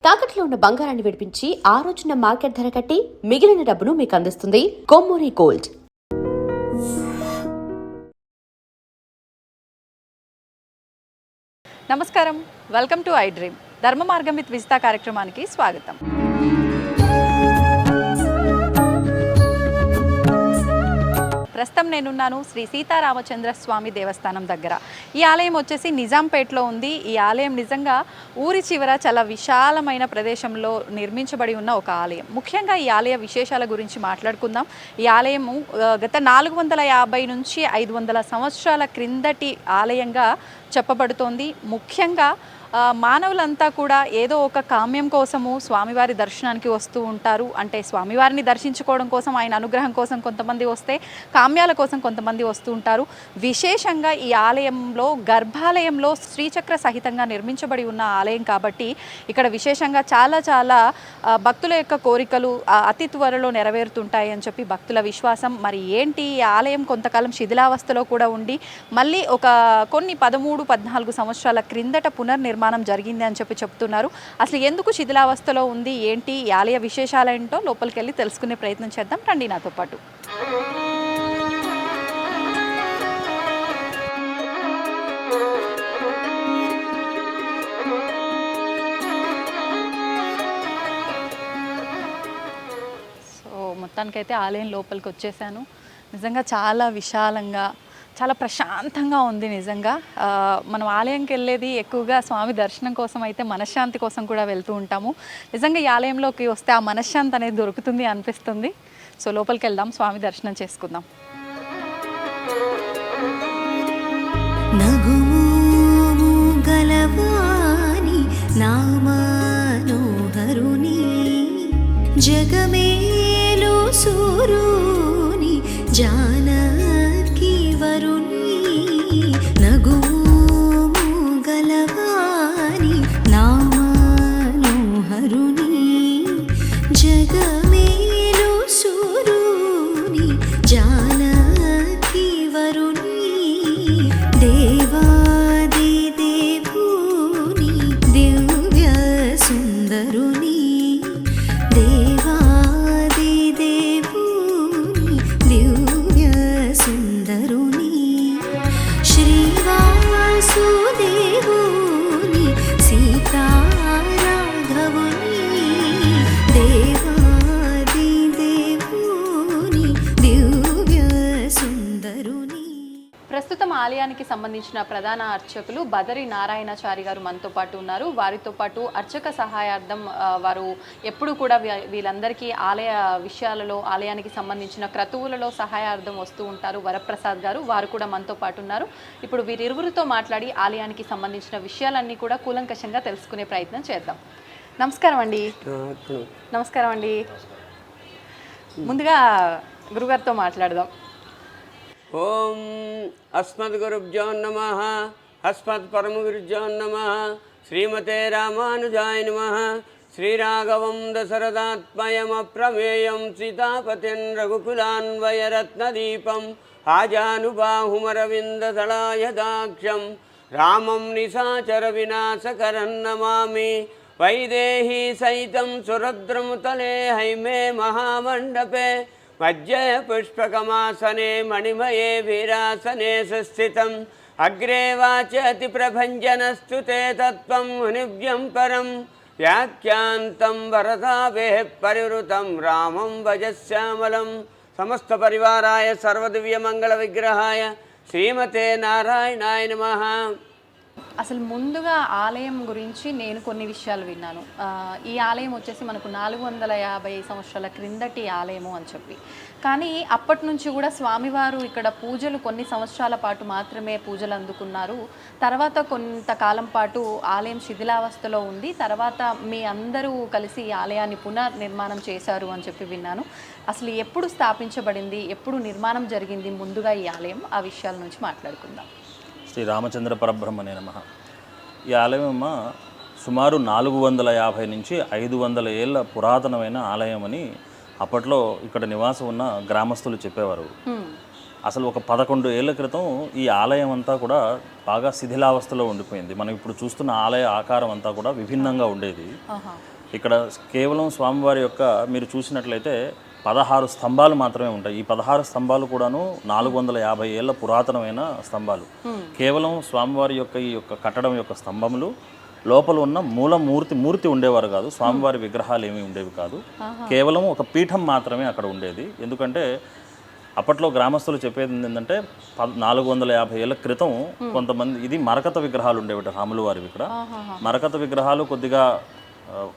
తాకట్లో ఉన్న బంగారాన్ని విడిపించి ఆ రోజున మార్కెట్ ధర కట్టి మిగిలిన డబ్బును మీకు అందిస్తుంది కొమ్మూరి గోల్డ్. నమస్కారం, వెల్కమ్ టు ఐ డ్రీమ్. ధర్మ మార్గం విత్ విజిత కార్యక్రమానికి స్వాగతం. ప్రస్తుతం నేనున్నాను శ్రీ సీతారామచంద్ర స్వామి దేవస్థానం దగ్గర. ఈ ఆలయం వచ్చేసి నిజాంపేటలో ఉంది. ఈ ఆలయం నిజంగా ఊరి చివర చాలా విశాలమైన ప్రదేశంలో నిర్మించబడి ఉన్న ఒక ఆలయం. ముఖ్యంగా ఈ ఆలయ విశేషాల గురించి మాట్లాడుకుందాం. ఈ ఆలయము గత 450 నుంచి 500 సంవత్సరాల క్రిందటి ఆలయంగా చెప్పబడుతోంది. ముఖ్యంగా మానవులంతా కూడా ఏదో ఒక కామ్యం కోసము స్వామివారి దర్శనానికి వస్తూ ఉంటారు. అంటే స్వామివారిని దర్శించుకోవడం కోసం, ఆయన అనుగ్రహం కోసం కొంతమంది వస్తే, కామ్యాల కోసం కొంతమంది వస్తూ ఉంటారు. విశేషంగా ఈ ఆలయంలో గర్భాలయంలో శ్రీచక్ర సహితంగా నిర్మించబడి ఉన్న ఆలయం కాబట్టి ఇక్కడ విశేషంగా చాలా భక్తుల యొక్క కోరికలు అతి త్వరలో నెరవేరుతుంటాయి అని చెప్పి భక్తుల విశ్వాసం. మరి ఏంటి, ఈ ఆలయం కొంతకాలం శిథిలావస్థలో కూడా ఉండి మళ్ళీ కొన్ని 13-14 సంవత్సరాల క్రిందట పునర్నిర్మాణం జరిగింది అని చెప్పి చెప్తున్నారు. అసలు ఎందుకు శిథిలావస్థలో ఉంది, ఏంటి, ఈ ఆలయ విశేషాలేంటో లోపలికి వెళ్ళి తెలుసుకునే ప్రయత్నం చేద్దాం. రండి నాతో పాటు. మొత్తానికైతే ఆలయం లోపలికి వచ్చేసాను. నిజంగా చాలా విశాలంగా, చాలా ప్రశాంతంగా ఉంది. నిజంగా మనం ఆలయంకి వెళ్ళేది ఎక్కువగా స్వామి దర్శనం కోసం అయితే మనశ్శాంతి కోసం కూడా వెళ్తూ ఉంటాము. నిజంగా ఈ ఆలయంలోకి వస్తే ఆ మనశ్శాంతి అనేది దొరుకుతుంది అనిపిస్తుంది. సో లోపలికి వెళ్దాం, స్వామి దర్శనం చేసుకుందాం. జగమేలో సూరుని జానకి వరుని నగుము గలవాని నామనోహరుని జగమేలో సూరుని జానకి వరుని దేవాది దేవుని దివ్య సుందరుని దేవాది దేవుని దివ్య సుందరుని శ్రీవాసుదేవుని సీతారాఘవుని దేవాది దేవుని దివ్య సుందరుని. ప్రస్తుతం ఆలయానికి సంబంధించిన ప్రధాన అర్చకులు బదరి నారాయణాచారి గారు మనతో పాటు ఉన్నారు. వారితో పాటు అర్చక సహాయార్థం వారు ఎప్పుడు కూడా వీళ్ళందరికీ ఆలయ విషయాలలో, ఆలయానికి సంబంధించిన క్రతువులలో సహాయార్థం వస్తూ ఉంటారు. వరప్రసాద్ గారు, వారు కూడా మనతో పాటు ఉన్నారు. ఇప్పుడు వీరిరువురితో మాట్లాడి ఆలయానికి సంబంధించిన విషయాలన్నీ కూడా కూలంకషంగా తెలుసుకునే ప్రయత్నం చేద్దాం. నమస్కారం అండి. నమస్కారం అండి. ముందుగా గురుగారితో మాట్లాడదాం. ఓం అస్మద్గురుభ్యో నమః. అస్మత్పరమగురుభ్యో నమః. శ్రీమతే రామానుజాయ నమః. శ్రీరాఘవం దశరథాత్మయమప్రమేయం సీతాపతిం రఘుకులాన్వయరత్నదీపం ఆజానుబాహుమరవిందదళాయదాక్షం రామం నిశాచర వినాశకరం నమామి. వైదేహీ సైతం సురద్రముతలే హైమే మహామండపే మధ్య పుష్పకమాసనే మణిమయే వీరాసనే సుస్థితం అగ్రే వాచతి ప్రభంజనస్తు తే తత్వం మునిభ్యం పరం వ్యాఖ్యాంతం వరదాభే పరివృతం రామం భజశ్యామలం. సమస్త పరివారాయ సర్వదివ్యమంగళ విగ్రహాయ శ్రీమతే నారాయణాయ నమః. అసలు ముందుగా ఆలయం గురించి నేను కొన్ని విషయాలు విన్నాను. ఈ ఆలయం వచ్చేసి మనకు 450 సంవత్సరాల క్రిందటి ఆలయము అని చెప్పి, కానీ అప్పటి నుంచి కూడా స్వామివారు ఇక్కడ పూజలు కొన్ని సంవత్సరాల పాటు మాత్రమే పూజలు అందుకున్నారు. తర్వాత కొంతకాలం పాటు ఆలయం శిథిలావస్థలో ఉంది. తర్వాత మీ అందరూ కలిసి ఈ ఆలయాన్ని పునర్నిర్మాణం చేశారు అని చెప్పి విన్నాను. అసలు ఎప్పుడు స్థాపించబడింది, ఎప్పుడు నిర్మాణం జరిగింది ముందుగా ఈ ఆలయం, ఆ విషయాల నుంచి మాట్లాడుకుందాం. శ్రీ రామచంద్ర పరబ్రహ్మణే నమః. ఈ ఆలయం సుమారు 450 నుంచి 500 ఏళ్ళ పురాతనమైన ఆలయం అని అప్పట్లో ఇక్కడ నివాసం ఉన్న గ్రామస్తులు చెప్పేవారు. అసలు ఒక 11 ఏళ్ల క్రితం ఈ ఆలయం అంతా కూడా బాగా శిథిలావస్థలో ఉండిపోయింది. మనం ఇప్పుడు చూస్తున్న ఆలయ ఆకారం అంతా కూడా విభిన్నంగా ఉండేది. ఇక్కడ కేవలం స్వామివారి యొక్క మీరు చూసినట్లయితే 16 స్తంభాలు మాత్రమే ఉంటాయి. ఈ 16 స్తంభాలు కూడాను 450 ఏళ్ల పురాతనమైన స్తంభాలు. కేవలం స్వామివారి యొక్క ఈ యొక్క కట్టడం యొక్క స్తంభములు, లోపల ఉన్న మూర్తి ఉండేవారు కాదు. స్వామివారి విగ్రహాలు ఏమీ ఉండేవి కాదు. కేవలం ఒక పీఠం మాత్రమే అక్కడ ఉండేది. ఎందుకంటే అప్పట్లో గ్రామస్తులు చెప్పేది ఏంటంటే 450 ఏళ్ల క్రితం కొంతమంది ఇది మరకత విగ్రహాలు ఉండేవి, రాములు వారివి. ఇక్కడ మరకత విగ్రహాలు కొద్దిగా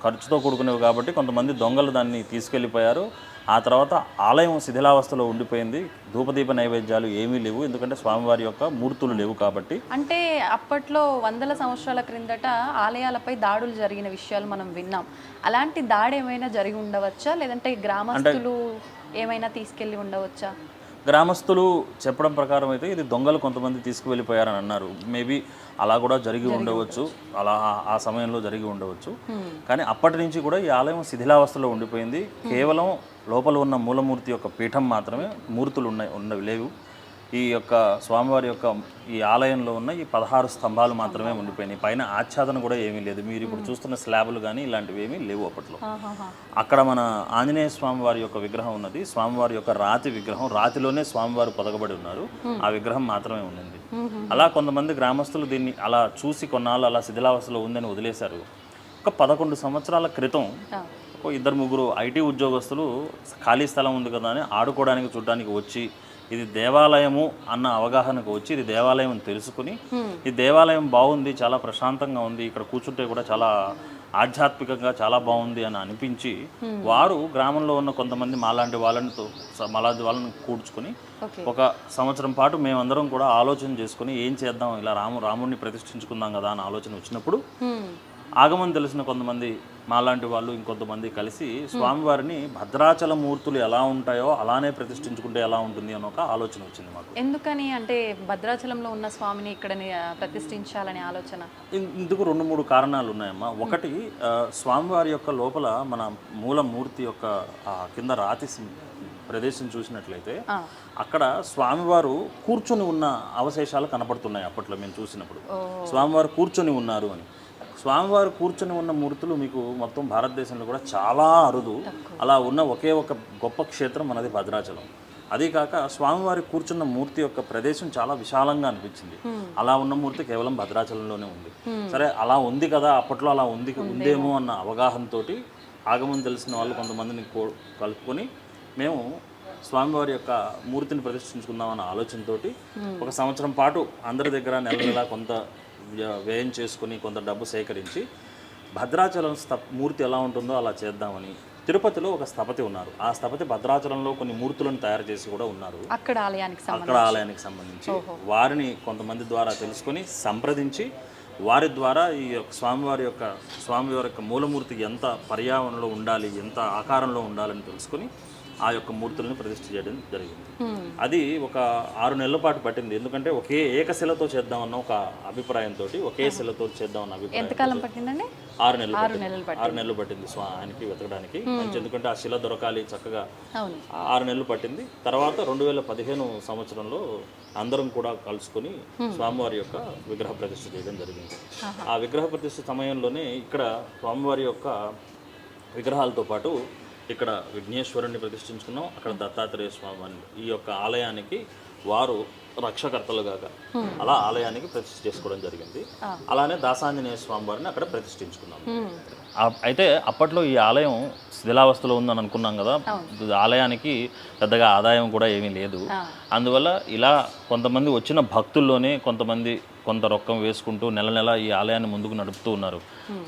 ఖర్చుతో కూడుకునేవి కాబట్టి కొంతమంది దొంగలు దాన్ని తీసుకెళ్ళిపోయారు. ఆ తర్వాత ఆలయం శిథిలావస్థలో ఉండిపోయింది. ధూపదీప నైవేద్యాలు ఏమీ లేవు, ఎందుకంటే స్వామివారి యొక్క మూర్తులు లేవు కాబట్టి. అంటే అప్పట్లో వందల సంవత్సరాల క్రిందట ఆలయాలపై దాడులు జరిగిన విషయాలు మనం విన్నాం. అలాంటి దాడి ఏమైనా జరిగి ఉండవచ్చా, లేదంటే గ్రామస్తులు ఏమైనా తీసుకెళ్ళి ఉండవచ్చా? గ్రామస్తులు చెప్పడం ప్రకారం అయితే ఇది దొంగలు కొంతమంది తీసుకువెళ్ళిపోయారని అన్నారు. మేబీ అలా కూడా జరిగి ఉండవచ్చు, అలా ఆ సమయంలో జరిగి ఉండవచ్చు. కానీ అప్పటి నుంచి కూడా ఈ ఆలయం శిథిలావస్థలో ఉండిపోయింది. కేవలం లోపల ఉన్న మూలమూర్తి యొక్క పీఠం మాత్రమే, మూర్తులు ఉన్నవి లేవు. ఈ యొక్క స్వామివారి యొక్క ఈ ఆలయంలో ఉన్న ఈ 16 స్తంభాలు మాత్రమే ఉండిపోయినాయి. పైన ఆచ్ఛాదన కూడా ఏమీ లేదు. మీరు ఇప్పుడు చూస్తున్న స్లాబులు కానీ ఇలాంటివి ఏమీ లేవు అప్పట్లో. అక్కడ మన ఆంజనేయ స్వామివారి యొక్క విగ్రహం ఉన్నది. స్వామివారి యొక్క రాతి విగ్రహం, రాతిలోనే స్వామివారు పొదగబడి ఉన్నారు. ఆ విగ్రహం మాత్రమే ఉండింది. అలా కొంతమంది గ్రామస్తులు దీన్ని అలా చూసి కొన్నాళ్ళు అలా శిథిలావస్థలో ఉందని వదిలేశారు. ఒక 11 సంవత్సరాల క్రితం ఒక 2-3 ఐటీ ఉద్యోగస్తులు ఖాళీ స్థలం ఉంది కదా అని ఆడుకోవడానికి చూడడానికి వచ్చి, ఇది దేవాలయము అన్న అవగాహనకు వచ్చి, ఇది దేవాలయం అని తెలుసుకుని, ఈ దేవాలయం బాగుంది, చాలా ప్రశాంతంగా ఉంది, ఇక్కడ కూర్చుంటే కూడా చాలా ఆధ్యాత్మికంగా చాలా బాగుంది అని అనిపించి వారు గ్రామంలో ఉన్న కొంతమంది మాలాంటి వాళ్ళని కూర్చుకొని ఒక సంవత్సరం పాటు మేమందరం కూడా ఆలోచన చేసుకుని ఏం చేద్దాం, ఇలా రాముడిని ప్రతిష్ఠించుకుందాం కదా అని ఆలోచన వచ్చినప్పుడు ఆగమం తెలిసిన కొంతమంది మాలాంటి వాళ్ళు ఇంకొంతమంది కలిసి స్వామివారిని భద్రాచల మూర్తులు ఎలా ఉంటాయో అలానే ప్రతిష్ఠించుకుంటే ఎలా ఉంటుంది అని ఒక ఆలోచన వచ్చింది మాకు. ఎందుకని అంటే భద్రాచలంలో ఉన్న స్వామిని ఇక్కడ ప్రతిష్ఠించాలనే ఆలోచన? ఇందుకు 2-3 కారణాలు ఉన్నాయమ్మా. ఒకటి, స్వామివారి యొక్క లోపల మన మూలమూర్తి యొక్క కింద రాతి ప్రదేశం చూసినట్లయితే అక్కడ స్వామివారు కూర్చొని ఉన్న అవశేషాలు కనపడుతున్నాయి. అప్పట్లో మేము చూసినప్పుడు స్వామివారు కూర్చొని ఉన్నారు అని. స్వామివారు కూర్చొని ఉన్న మూర్తులు మీకు మొత్తం భారతదేశంలో కూడా చాలా అరుదు. అలా ఉన్న ఒకే ఒక గొప్ప క్షేత్రం మనది భద్రాచలం. అదే కాక స్వామివారి కూర్చున్న మూర్తి యొక్క ప్రదేశం చాలా విశాలంగా అనిపించింది. అలా ఉన్న మూర్తి కేవలం భద్రాచలంలోనే ఉంది. సరే, అలా ఉంది కదా, అప్పట్లో అలా ఉందేమో అన్న అవగాహనతో ఆగమం తెలిసిన వాళ్ళు కొంతమందిని కలుపుకొని మేము స్వామివారి యొక్క మూర్తిని ప్రతిష్ఠించుకుందామన్న ఆలోచనతో ఒక సంవత్సరం పాటు అందరి దగ్గర నెల కొంత వ్యయం చేసుకుని కొంత డబ్బు సేకరించి భద్రాచలం మూర్తి ఎలా ఉంటుందో అలా చేద్దామని తిరుపతిలో ఒక స్థపతి ఉన్నారు. ఆ స్థపతి భద్రాచలంలో కొన్ని మూర్తులను తయారు చేసి కూడా ఉన్నారు. అక్కడ ఆలయానికి సంబంధించి వారిని కొంతమంది ద్వారా తెలుసుకొని సంప్రదించి వారి ద్వారా ఈ స్వామివారి యొక్క మూలమూర్తి ఎంత పర్యావరణంలో ఉండాలి, ఎంత ఆకారంలో ఉండాలని తెలుసుకొని ఆ యొక్క మూర్తులను ప్రతిష్ఠ చేయడం జరిగింది. అది ఒక 6 నెలల పాటు పట్టింది. ఎందుకంటే ఒకే ఏకశిలతో చేద్దామన్న ఒక అభిప్రాయంతో ఒకే శిలతో చేద్దామన్న అభిప్రాయం. ఎంతకాలం పట్టిందండి? 6 నెలలు పట్టింది ఆయనకి వెతకడానికి. ఎందుకంటే ఆ శిల దొరకాలి చక్కగా. 6 నెలలు పట్టింది. తర్వాత 2015 సంవత్సరంలో అందరం కూడా కలుసుకొని స్వామివారి యొక్క విగ్రహ ప్రతిష్ఠ చేయడం జరిగింది. ఆ విగ్రహ ప్రతిష్ఠ సమయంలోనే ఇక్కడ స్వామివారి యొక్క విగ్రహాలతో పాటు ఇక్కడ విఘ్నేశ్వరుణ్ణి ప్రతిష్ఠించుకున్నాం. అక్కడ దత్తాత్రేయ స్వామి ఈ యొక్క ఆలయానికి వారు రక్షకర్తలుగా అలా ఆలయానికి ప్రతిష్ఠ చేసుకోవడం జరిగింది. అలానే దాసాంజనేయ స్వామి వారిని అక్కడ ప్రతిష్ఠించుకున్నాం. అయితే అప్పట్లో ఈ ఆలయం శిథిలావస్థలో ఉందని అనుకున్నాం కదా, ఆలయానికి పెద్దగా ఆదాయం కూడా ఏమీ లేదు. అందువల్ల ఇలా కొంతమంది వచ్చిన భక్తుల్లోనే కొంతమంది కొంత రొక్కం వేసుకుంటూ నెల ఈ ఆలయాన్ని ముందుకు నడుపుతూ ఉన్నారు.